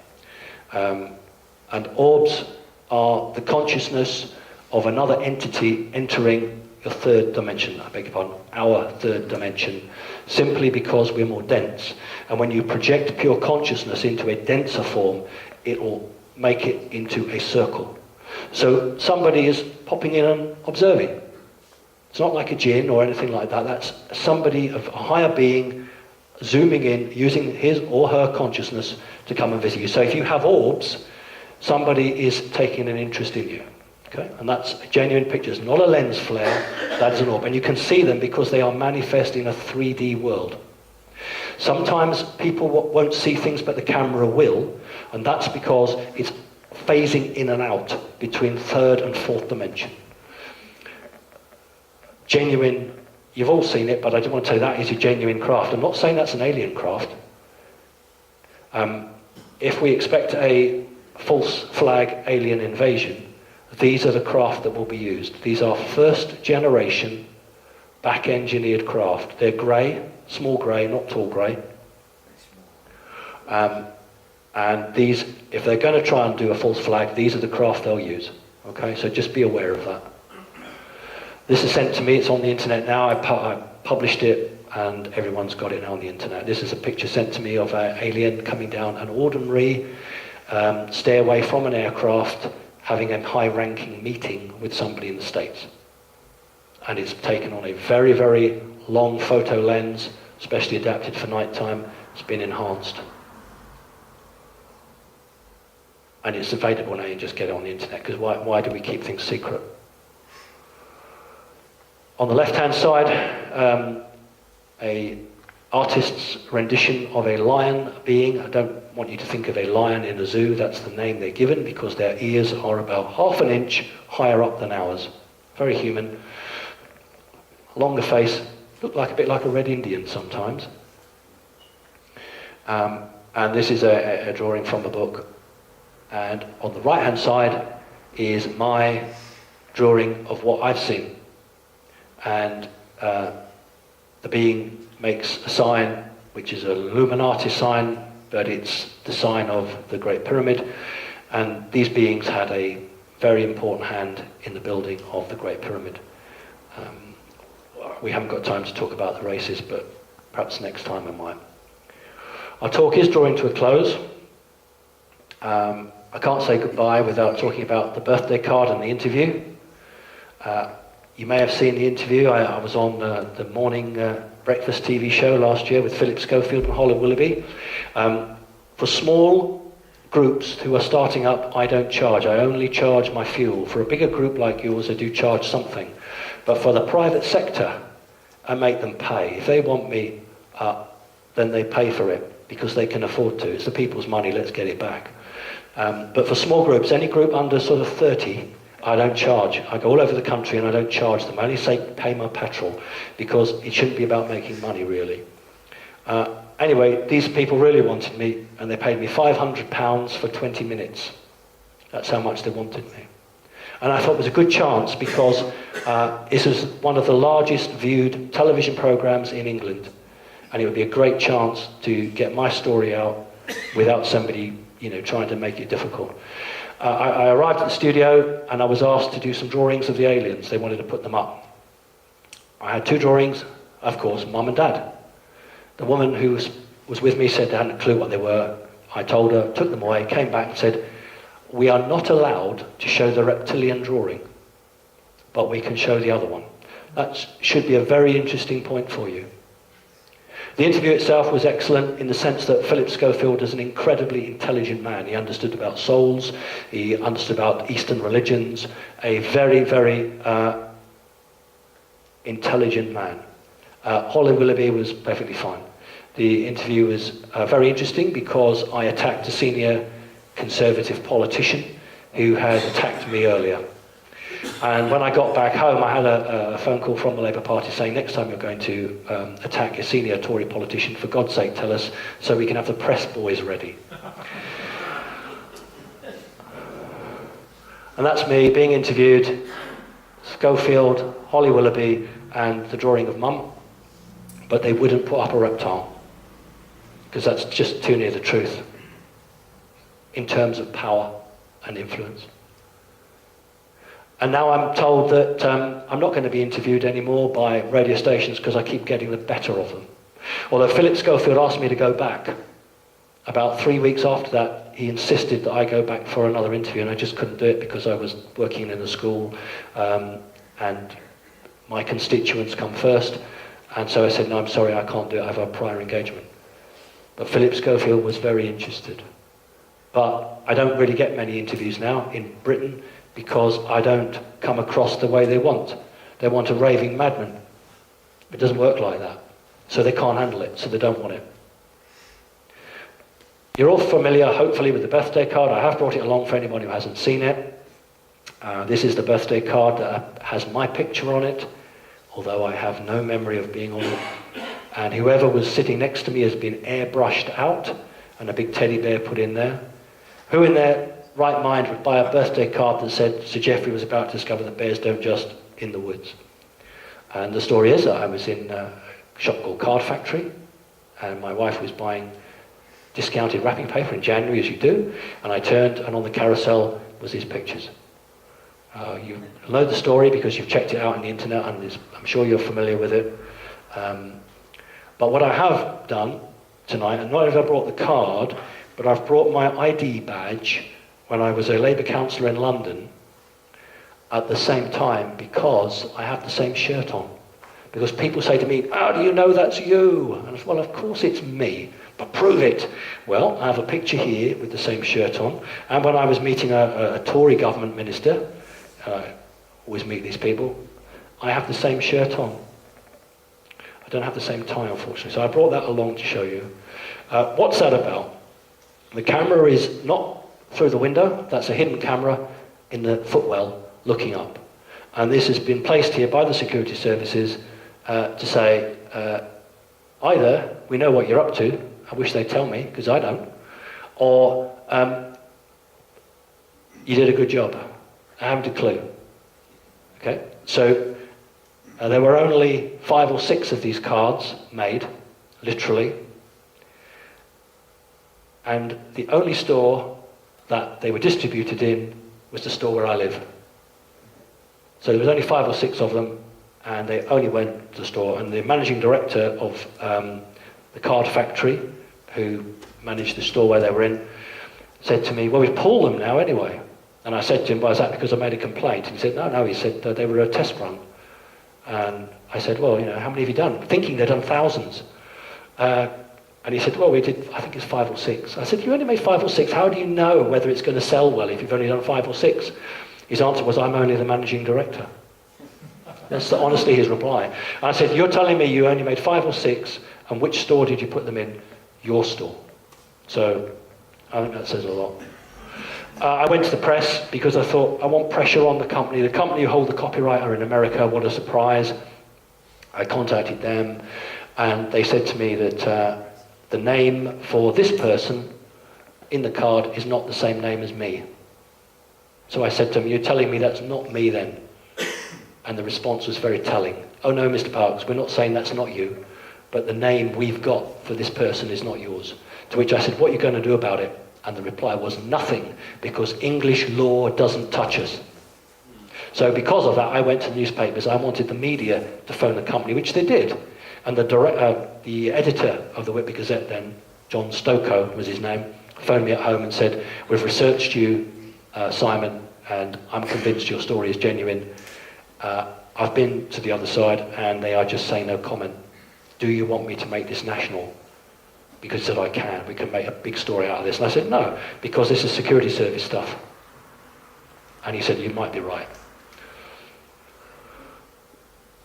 And orbs are the consciousness of another entity entering your third dimension, I beg your pardon, our third dimension, simply because we're more dense. And when you project pure consciousness into a denser form, it will make it into a circle. So somebody is popping in and observing. It's not like a jinn or anything like that. That's somebody of a higher being zooming in, using his or her consciousness to come and visit you. So if you have orbs, somebody is taking an interest in you. Okay? And that's genuine pictures, not a lens flare, that is an orb. And you can see them because they are manifest in a 3D world. Sometimes people won't see things, but the camera will, and that's because it's phasing in and out between third and fourth dimension. Genuine, you've all seen it, but I just want to tell you that is a genuine craft. I'm not saying that's an alien craft. If we expect a false flag alien invasion, these are the craft that will be used. These are first generation back-engineered craft. They're grey, small grey, not tall grey. And these, if they're going to try and do a false flag, these are the craft they'll use. Okay, so just be aware of that. This is sent to me, it's on the internet now. I published it and everyone's got it now on the internet. This is a picture sent to me of an alien coming down an ordinary stairway from an aircraft, having a high-ranking meeting with somebody in the States. And it's taken on a very, very long photo lens, specially adapted for nighttime. It's been enhanced. And it's available now, you just get it on the internet, because why do we keep things secret? On the left-hand side, a artist's rendition of a lion being. I don't want you to think of a lion in a zoo, that's the name they're given, because their ears are about half an inch higher up than ours. Very human. Longer face, look like a bit like a red Indian sometimes. And this is a drawing from the book. And on the right-hand side is my drawing of what I've seen. And the being makes a sign, which is a Illuminati sign, but it's the sign of the Great Pyramid. And these beings had a very important hand in the building of the Great Pyramid. We haven't got time to talk about the races, but perhaps next time I might. Our talk is drawing to a close. I can't say goodbye without talking about the birthday card and the interview. You may have seen the interview. I was on the morning breakfast TV show last year with Philip Schofield and Holly Willoughby. For small groups who are starting up, I don't charge. I only charge my fuel. For a bigger group like yours, I do charge something. But for the private sector, I make them pay. If they want me, then they pay for it because they can afford to. It's the people's money, let's get it back. But for small groups, any group under sort of 30, I don't charge. I go all over the country and I don't charge them. I only say pay my petrol because it shouldn't be about making money, really. Anyway, these people really wanted me and they paid me £500 for 20 minutes. That's how much they wanted me. And I thought it was a good chance because this was one of the largest viewed television programs in England. And it would be a great chance to get my story out without somebody, trying to make it difficult. I arrived at the studio and I was asked to do some drawings of the aliens. They wanted to put them up. I had two drawings, of course, Mum and Dad. The woman who was with me said they hadn't a clue what they were. I told her, took them away, came back and said, we are not allowed to show the reptilian drawing, but we can show the other one. That should be a very interesting point for you. The interview itself was excellent in the sense that Philip Schofield is an incredibly intelligent man. He understood about souls, he understood about Eastern religions, a very, very intelligent man. Holly Willoughby was perfectly fine. The interview was very interesting because I attacked a senior Conservative politician who had attacked me earlier. And when I got back home, I had a phone call from the Labour Party saying, next time you're going to attack a senior Tory politician, for God's sake, tell us so we can have the press boys ready. And that's me being interviewed, Schofield, Holly Willoughby, and the drawing of Mum. But they wouldn't put up a reptile, because that's just too near the truth in terms of power and influence. And now I'm told that I'm not going to be interviewed anymore by radio stations because I keep getting the better of them. Although Philip Schofield asked me to go back. About 3 weeks after that, he insisted that I go back for another interview, and I just couldn't do it because I was working in a school and my constituents come first. And so I said, no, I'm sorry, I can't do it. I have a prior engagement. But Philip Schofield was very interested. But I don't really get many interviews now in Britain because I don't come across the way they want. They want a raving madman. It doesn't work like that. So they can't handle it, so they don't want it. You're all familiar, hopefully, with the birthday card. I have brought it along for anyone who hasn't seen it. This is the birthday card that has my picture on it, although I have no memory of being on it. And whoever was sitting next to me has been airbrushed out and a big teddy bear put in there. Who in their right mind would buy a birthday card that said Sir Geoffrey was about to discover that bears don't just in the woods? And the story is that I was in a shop called Card Factory, and my wife was buying discounted wrapping paper in January, as you do, and I turned, and on the carousel was his pictures. You know the story because you've checked it out on the internet, and I'm sure you're familiar with it. But what I have done tonight, and not only have I brought the card, but I've brought my ID badge when I was a Labour councillor in London at the same time, because I have the same shirt on. Because people say to me, how do you know that's you? And I said, well, of course it's me, but prove it. Well, I have a picture here with the same shirt on. And when I was meeting a Tory government minister, always meet these people, I have the same shirt on. I don't have the same tie, unfortunately. So I brought that along to show you. What's that about? The camera is not through the window. That's a hidden camera in the footwell looking up. And this has been placed here by the security services to say, either we know what you're up to, I wish they'd tell me, because I don't, or you did a good job. I haven't a clue. Okay? So there were only 5 or 6 of these cards made, literally. And the only store that they were distributed in was the store where I live. So there was only 5 or 6 of them, and they only went to the store. And the managing director of the Card Factory, who managed the store where they were in, said to me, well, we've pulled them now anyway. And I said to him, well, is that because I made a complaint? And he said, no, he said, they were a test run. And I said, well, you know, how many have you done? Thinking they'd done thousands. And he said, well, we did, I think it's 5 or 6. I said, you only made 5 or 6. How do you know whether it's going to sell well if you've only done 5 or 6? His answer was, I'm only the managing director. That's honestly his reply. And I said, you're telling me you only made 5 or 6, and which store did you put them in? Your store. So I think that says a lot. I went to the press because I thought, I want pressure on the company. The company who hold the copyright are in America. What a surprise. I contacted them, and they said to me that the name for this person in the card is not the same name as me. So I said to them, you're telling me that's not me then? And the response was very telling. Oh no, Mr. Parks, we're not saying that's not you, but the name we've got for this person is not yours. To which I said, what are you going to do about it? And the reply was nothing, because English law doesn't touch us. So because of that, I went to the newspapers. I wanted the media to phone the company, which they did. And the editor of the Whitby Gazette then, John Stokoe was his name, phoned me at home and said, we've researched you, Simon, and I'm convinced your story is genuine. I've been to the other side, and they are just saying no comment. Do you want me to make this national? Because he said, I can. We can make a big story out of this. And I said, no, because this is security service stuff. And he said, you might be right.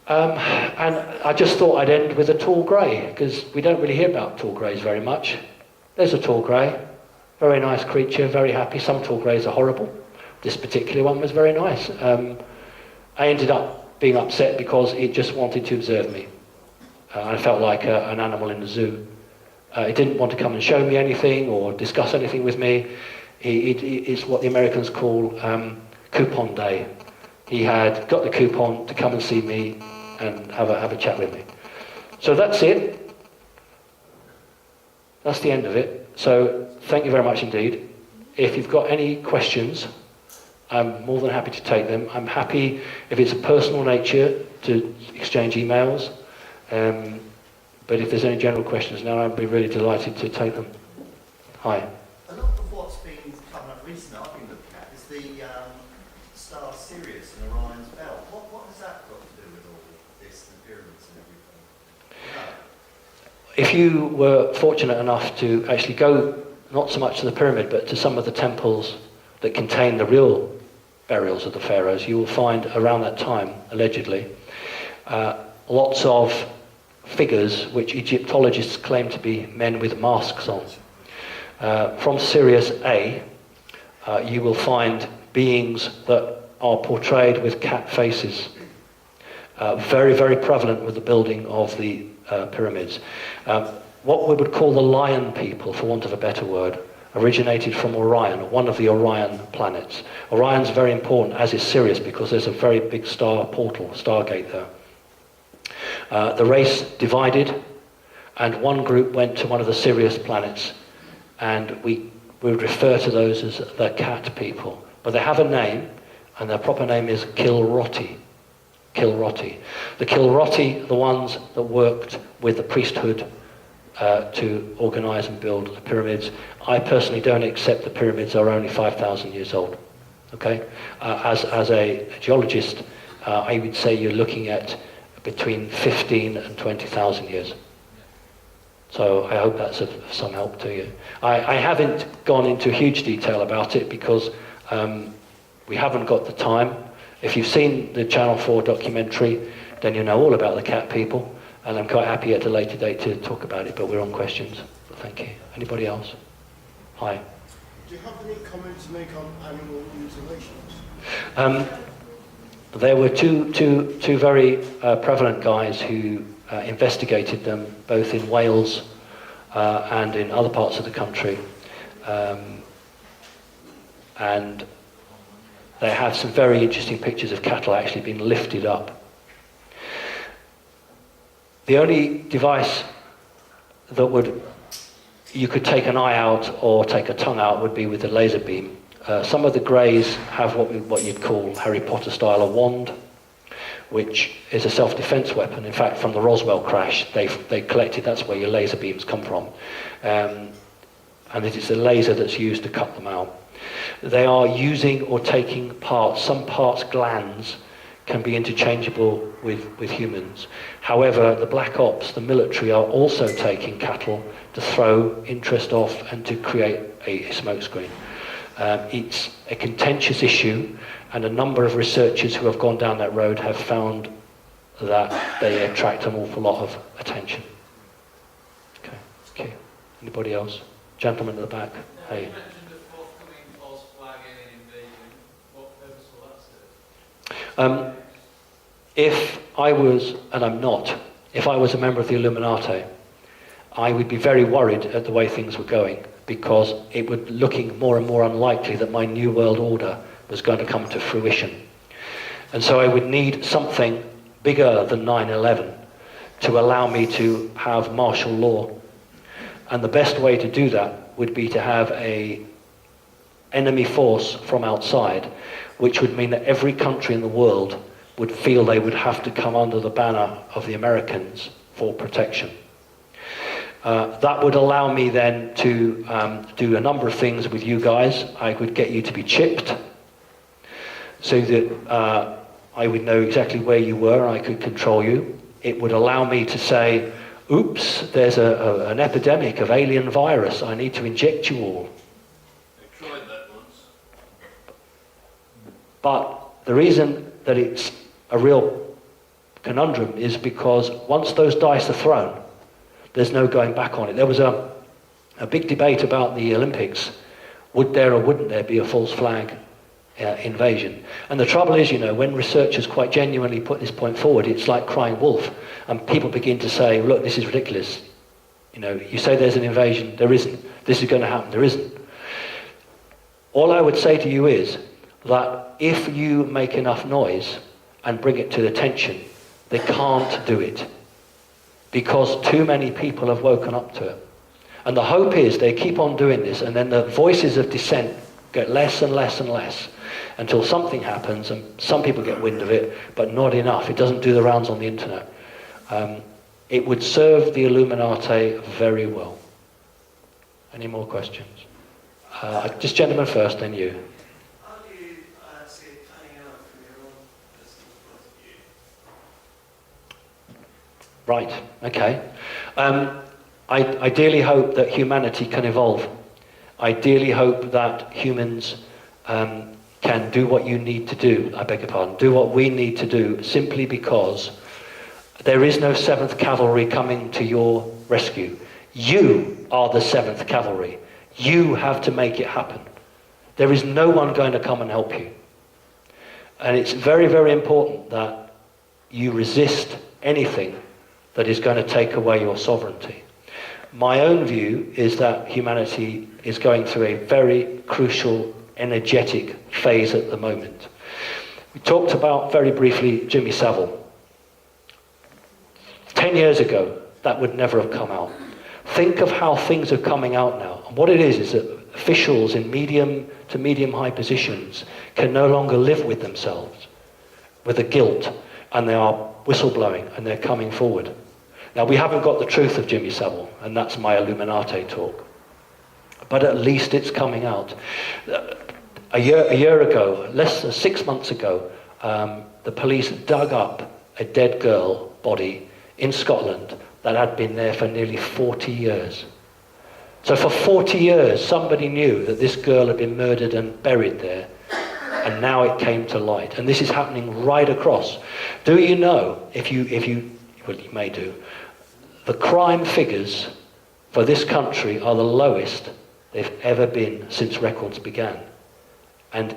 And I just thought I'd end with a tall grey, because we don't really hear about tall greys very much. There's a tall grey, very nice creature, very happy. Some tall greys are horrible. This particular one was very nice. I ended up being upset because it just wanted to observe me. I felt like an animal in the zoo. It didn't want to come and show me anything or discuss anything with me. It's what the Americans call coupon day. He had got the coupon to come and see me and have a chat with me. So that's it. That's the end of it. So thank you very much indeed. If you've got any questions, I'm more than happy to take them. I'm happy, if it's a personal nature, to exchange emails. But if there's any general questions now, I'd be really delighted to take them. Hi. A lot of what's been coming up recently, I've been looking at, is the star Sirius and Orion's belt. What has that got to do with all this, the pyramids and everything? No. If you were fortunate enough to actually go not so much to the pyramid, but to some of the temples that contain the real burials of the pharaohs, you will find around that time, allegedly, lots of figures which Egyptologists claim to be men with masks on. From Sirius A, you will find beings that are portrayed with cat faces. Very, very prevalent with the building of the pyramids. What we would call the lion people, for want of a better word, originated from Orion, one of the Orion planets. Orion's very important, as is Sirius, because there's a very big star portal, stargate there. The race divided, and one group went to one of the Sirius planets, and we would refer to those as the cat people. But they have a name, and their proper name is Kilroti. Kilroti. The Kilroti, the ones that worked with the priesthood to organise and build the pyramids. I personally don't accept the pyramids are only 5,000 years old. Okay, as a geologist, I would say you're looking at between 15 and 20,000 years. So I hope that's of some help to you. I haven't gone into huge detail about it because we haven't got the time. If you've seen the Channel 4 documentary, then you know all about the cat people. And I'm quite happy at a later date to talk about it, but we're on questions. So thank you. Anybody else? Hi. Do you have any comment to make on animal mutilations? There were two very prevalent guys who investigated them, both in Wales and in other parts of the country. And they have some very interesting pictures of cattle actually being lifted up. The only device that you could take an eye out or take a tongue out would be with a laser beam. Some of the greys have what you'd call Harry Potter style a wand, which is a self-defense weapon. In fact, from the Roswell crash, they collected, that's where your laser beams come from. And it is a laser that's used to cut them out. They are using or taking parts, some parts, glands, can be interchangeable with humans. However, the black ops, the military, are also taking cattle to throw interest off and to create a smokescreen. It's a contentious issue, and a number of researchers who have gone down that road have found that they attract an awful lot of attention. Okay, thank you. Anybody else? Gentleman at the back. Hey. You mentioned the forthcoming false flag alien invasion. What purpose will that serve? If I was, and I'm not, if I was a member of the Illuminati, I would be very worried at the way things were going, because it would looking more and more unlikely that my new world order was going to come to fruition. And so I would need something bigger than 9/11 to allow me to have martial law. And the best way to do that would be to have a enemy force from outside, which would mean that every country in the world would feel they would have to come under the banner of the Americans for protection. That would allow me then to do a number of things with you guys. I would get you to be chipped so that I would know exactly where you were and I could control you. It would allow me to say, oops, there's an epidemic of alien virus. I need to inject you all. I tried that once. But the reason that it's a real conundrum is because once those dice are thrown, there's no going back on it. There was a big debate about the Olympics. Would there or wouldn't there be a false flag invasion? And the trouble is, when researchers quite genuinely put this point forward, it's like crying wolf. And people begin to say, look, this is ridiculous. You say there's an invasion, there isn't. This is going to happen, there isn't. All I would say to you is that if you make enough noise and bring it to attention, they can't do it, because too many people have woken up to it. And the hope is they keep on doing this, and then the voices of dissent get less and less and less until something happens and some people get wind of it, but not enough. It doesn't do the rounds on the internet. It would serve the Illuminati very well. Any more questions? Just gentleman first, then you. How do you see it panning out from your own personal point of view? Right, okay. I ideally hope that humanity can evolve ideally hope that humans can do what you need to do, I beg your pardon, do what we need to do, simply because there is no 7th Cavalry coming to your rescue. You are the 7th Cavalry. You have to make it happen. There is no one going to come and help you. And it's very, very important that you resist anything that is going to take away your sovereignty. My own view is that humanity is going through a very crucial, energetic phase at the moment. We talked about, very briefly, Jimmy Savile. 10 years ago, that would never have come out. Think of how things are coming out now. And what it is that officials in medium to medium-high positions can no longer live with themselves, with the guilt, and they are whistleblowing, and they're coming forward. Now, we haven't got the truth of Jimmy Savile, and that's my Illuminati talk. But at least it's coming out. A year ago, less than 6 months ago, the police dug up a dead girl body in Scotland that had been there for nearly 40 years. So for 40 years, somebody knew that this girl had been murdered and buried there, and now it came to light. And this is happening right across. Do you know, well, you may do, the crime figures for this country are the lowest they've ever been since records began. And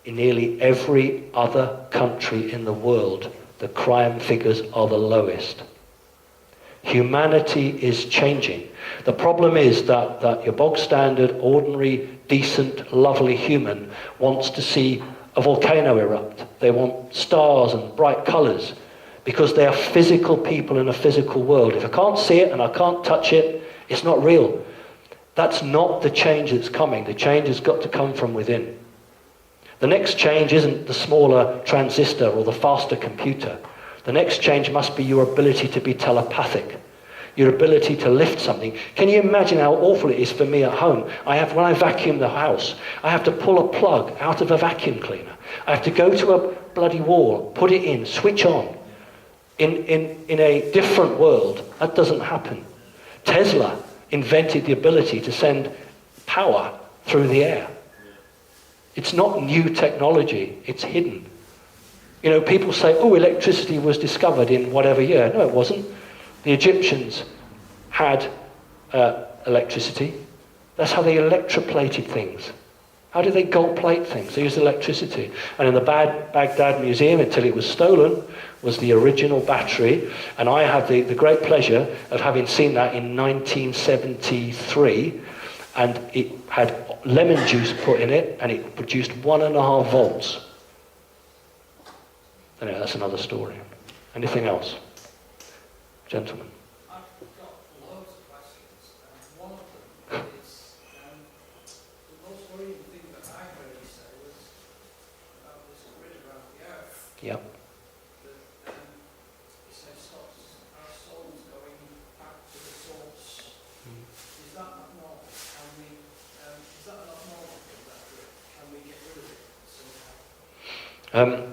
in nearly every other country in the world, the crime figures are the lowest. Humanity is changing. The problem is that your bog standard, ordinary, decent, lovely human wants to see a volcano erupt. They want stars and bright colours, because they are physical people in a physical world. If I can't see it and I can't touch it, it's not real. That's not the change that's coming. The change has got to come from within. The next change isn't the smaller transistor or the faster computer. The next change must be your ability to be telepathic, your ability to lift something. Can you imagine how awful it is for me at home? When I vacuum the house, I have to pull a plug out of a vacuum cleaner. I have to go to a bloody wall, put it in, switch on. In a different world, that doesn't happen. Tesla invented the ability to send power through the air. It's not new technology, it's hidden. You know, people say, oh, electricity was discovered in whatever year. No, it wasn't. The Egyptians had electricity. That's how they electroplated things. How did they gold plate things? They used electricity. And in the Baghdad Museum, until it was stolen, was the original battery. And I have the great pleasure of having seen that in 1973. And it had lemon juice put in it, and it produced 1.5 volts. Anyway, that's another story. Anything else? Gentlemen. I've got loads of questions, and one of them is the most worrying thing that I heard you say was about this grid around the Earth. Yep. That it says stops our souls going back to the source. Is that not normal? Is that not normal? That grid? Can we get rid of it somehow?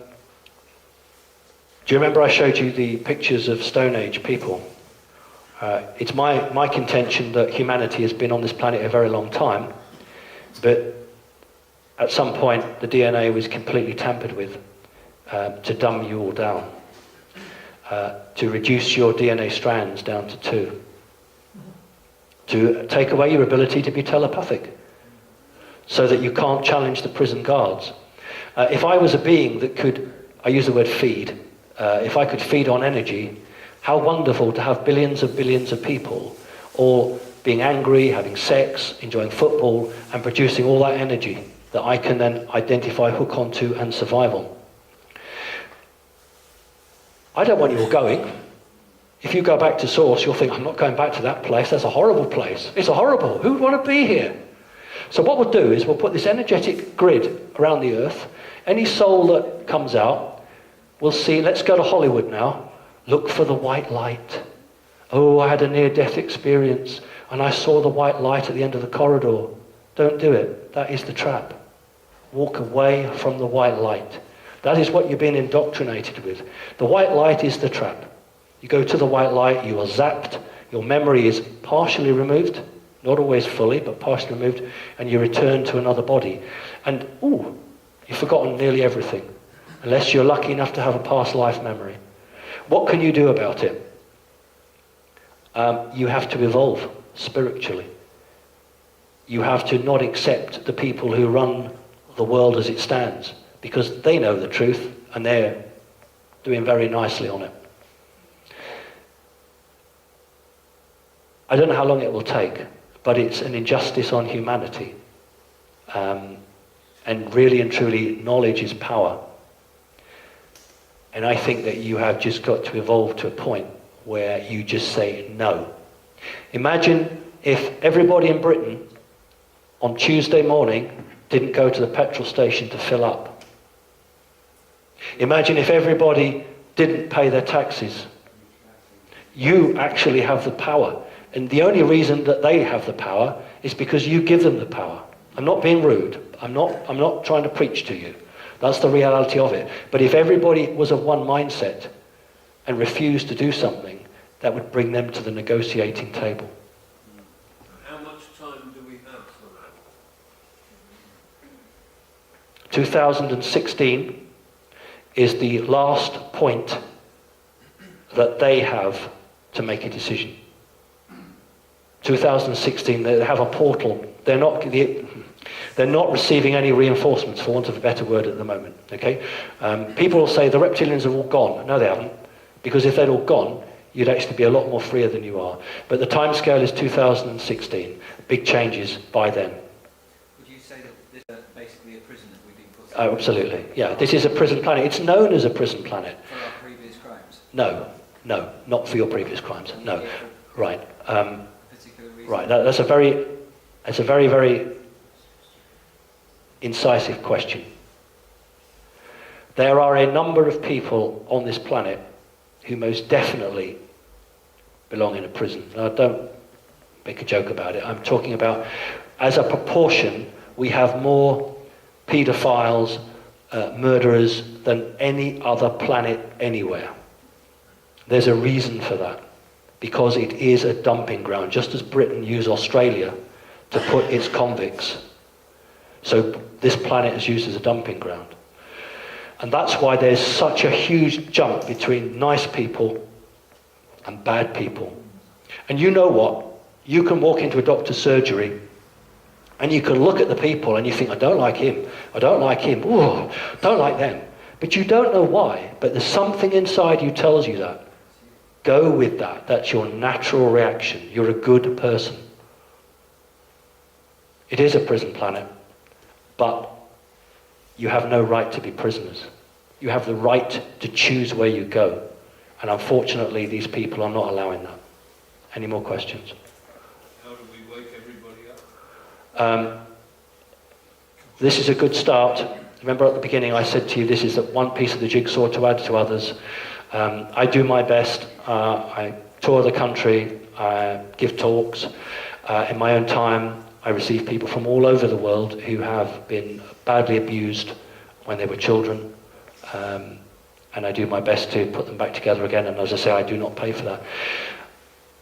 Do you remember I showed you the pictures of Stone Age people? It's my contention that humanity has been on this planet a very long time, but at some point the DNA was completely tampered with to dumb you all down, to reduce your DNA strands down to 2, to take away your ability to be telepathic, so that you can't challenge the prison guards. If I was a being that could, I use the word feed, if I could feed on energy, how wonderful to have billions of people all being angry, having sex, enjoying football, and producing all that energy that I can then identify, hook onto, and survive on. I don't want you all going. If you go back to source, you'll think, I'm not going back to that place. That's a horrible place. It's horrible. Who would want to be here? So what we'll do is we'll put this energetic grid around the earth. Any soul that comes out, we'll see, let's go to Hollywood now. Look for the white light. Oh, I had a near-death experience and I saw the white light at the end of the corridor. Don't do it. That is the trap. Walk away from the white light. That is what you're being indoctrinated with. The white light is the trap. You go to the white light, you are zapped, your memory is partially removed, not always fully, but partially removed, and you return to another body. And, ooh, you've forgotten nearly everything, unless you're lucky enough to have a past life memory. What can you do about it? You have to evolve spiritually. You have to not accept the people who run the world as it stands, because they know the truth and they're doing very nicely on it. I don't know how long it will take, but it's an injustice on humanity. And really and truly, knowledge is power. And I think that you have just got to evolve to a point where you just say no. Imagine if everybody in Britain on Tuesday morning didn't go to the petrol station to fill up. Imagine if everybody didn't pay their taxes. You actually have the power. And the only reason that they have the power is because you give them the power. I'm not being rude. I'm not trying to preach to you. That's the reality of it. But if everybody was of one mindset and refused to do something, that would bring them to the negotiating table. How much time do we have for that? 2016 is the last point that they have to make a decision. 2016, they have a portal. They're not receiving any reinforcements, for want of a better word, at the moment. Okay, people will say the reptilians have all gone. No, they haven't, because if they'd all gone, you'd actually be a lot more freer than you are. But the timescale is 2016. Big changes by then. Would you say that this is basically a prison that we've been put Oh, absolutely. Yeah, this is a prison planet. It's known as a prison planet. for our previous crimes? No, not for your previous crimes. No, right. Particular reason? Right. That's a very, very incisive question. There are a number of people on this planet who most definitely belong in a prison. Now, don't make a joke about it. I'm talking about, as a proportion, we have more paedophiles, murderers than any other planet anywhere. There's a reason for that, because it is a dumping ground, just as Britain used Australia to put its convicts. So this planet is used as a dumping ground. And that's why there's such a huge jump between nice people and bad people. And you know what? You can walk into a doctor's surgery and you can look at the people and you think, I don't like him, I don't like him, ooh, don't like them. But you don't know why, but there's something inside you tells you that. Go with that. That's your natural reaction. You're a good person. It is a prison planet, but you have no right to be prisoners. You have the right to choose where you go. And unfortunately, these people are not allowing that. Any more questions? How do we wake everybody up? This is a good start. Remember at the beginning I said to you, this is the one piece of the jigsaw to add to others. I do my best. I tour the country. I give talks. In my own time, I receive people from all over the world who have been badly abused when they were children. And I do my best to put them back together again. And as I say, I do not pay for that.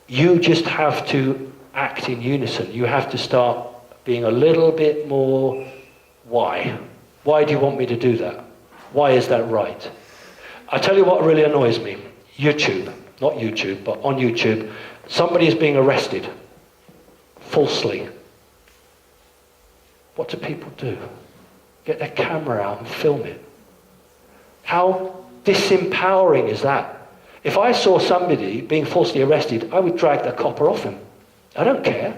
You just have to act in unison. You have to start being a little bit more, why? Why do you want me to do that? Why is that right? I tell you what really annoys me. YouTube, not YouTube, but on YouTube, somebody is being arrested falsely. What do people do? Get their camera out and film it. How disempowering is that? If I saw somebody being falsely arrested, I would drag the copper off him. I don't care.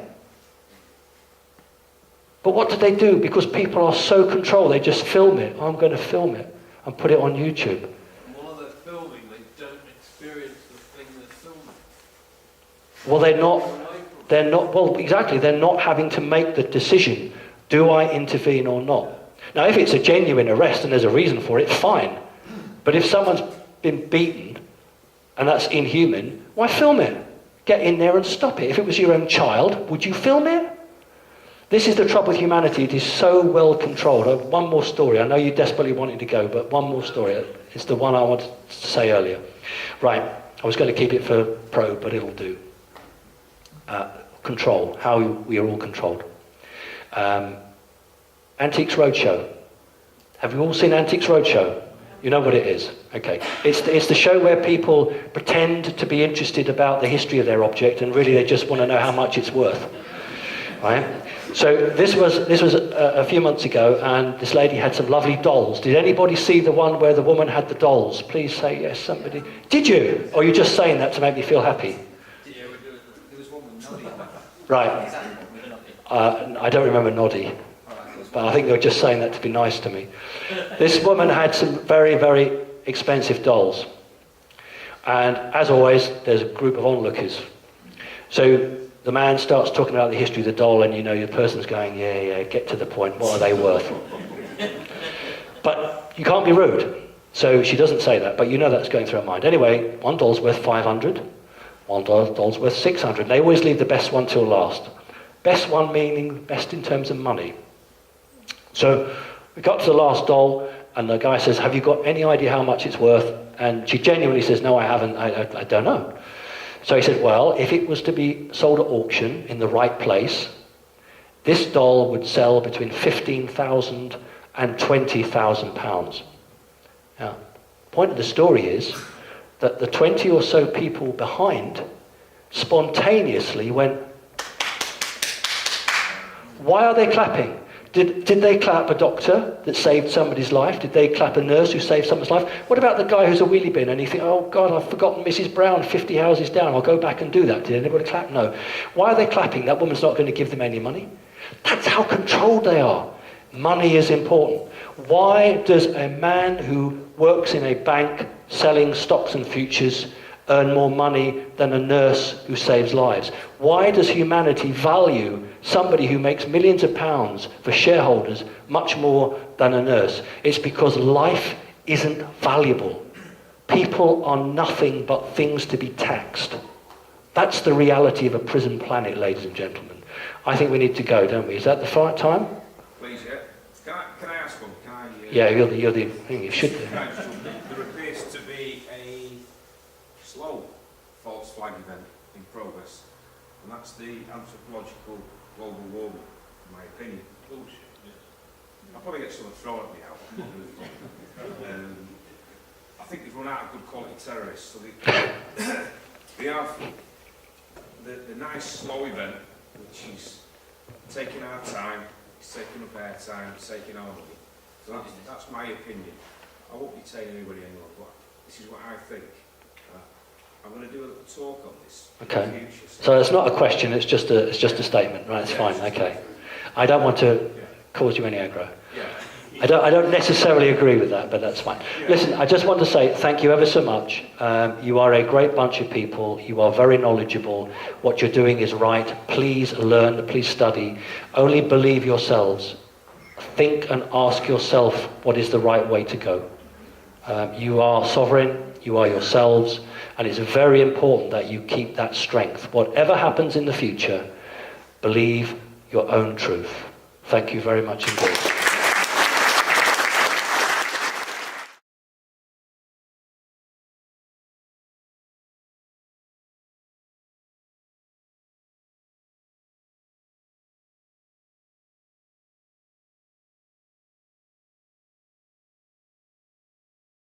But what do they do? Because people are so controlled, they just film it. Oh, I'm going to film it and put it on YouTube. And while they're filming, they don't experience the thing they're filming. Well, well, exactly, they're not having to make the decision. Do I intervene or not? Now, if it's a genuine arrest and there's a reason for it, fine. But if someone's been beaten and that's inhuman, why film it? Get in there and stop it. If it was your own child, would you film it? This is the trouble with humanity. It is so well controlled. One more story. I know you desperately wanted to go, but one more story. It's the one I wanted to say earlier. Right. I was going to keep it for pro, but it'll do. control, how we are all controlled. Antiques Roadshow. Have you all seen Antiques Roadshow? You know what it is? Okay. It's the show where people pretend to be interested about the history of their object and really they just want to know how much it's worth. Right? So this was a few months ago, and this lady had some lovely dolls. Did anybody see the one where the woman had the dolls? Please say yes, somebody. Did you? Or are you just saying that to make me feel happy? Yeah, there was one with Noddy. Right. Exactly, with Noddy. I don't remember Noddy, but I think they were just saying that to be nice to me. This woman had some very, very expensive dolls. And as always, there's a group of onlookers. So the man starts talking about the history of the doll, and you know, the person's going, yeah, get to the point, what are they worth? But you can't be rude. So she doesn't say that, but you know that's going through her mind. Anyway, one doll's worth 500, one doll's worth 600. They always leave the best one till last. Best one meaning best in terms of money. So we got to the last doll, and the guy says, have you got any idea how much it's worth? And she genuinely says, no, I haven't, I don't know. So he said, well, if it was to be sold at auction in the right place, this doll would sell between £15,000 and £20,000. Now, the point of the story is that the 20 or so people behind spontaneously went, why are they clapping? Did they clap a doctor that saved somebody's life? Did they clap a nurse who saved someone's life? What about the guy who's a wheelie bin and you think, oh God, I've forgotten Mrs. Brown 50 houses down, I'll go back and do that. Did anybody clap? No. Why are they clapping? That woman's not going to give them any money. That's how controlled they are. Money is important. Why does a man who works in a bank selling stocks and futures earn more money than a nurse who saves lives? Why does humanity value somebody who makes millions of pounds for shareholders much more than a nurse? It's because life isn't valuable. People are nothing but things to be taxed. That's the reality of a prison planet, ladies and gentlemen. I think we need to go, don't we? Is that the right time? Please, yeah. Can I ask one? Yeah, you're the thing. You should do. There appears to be a slow false flag event in progress, and that's the anthropological global warming, in my opinion. Bullshit. I'll probably get someone thrown at me out. I think they've run out of good quality terrorists, so they have the nice slow event, which is taking our time, it's taking up air time, it's taking our money. So that's my opinion. I won't be telling anybody anymore, but this is what I think. I'm going to do a little talk on this. Okay. In the future, So it's not a question, it's just a statement, right? It's fine, okay. I don't want to cause you any aggro. Yeah. I don't necessarily agree with that, but that's fine. Yeah. Listen, I just want to say thank you ever so much. You are a great bunch of people. You are very knowledgeable. What you're doing is right. Please learn, please study. Only believe yourselves. Think and ask yourself what is the right way to go. You are sovereign, you are yourselves, and it's very important that you keep that strength. Whatever happens in the future, believe your own truth. Thank you very much indeed.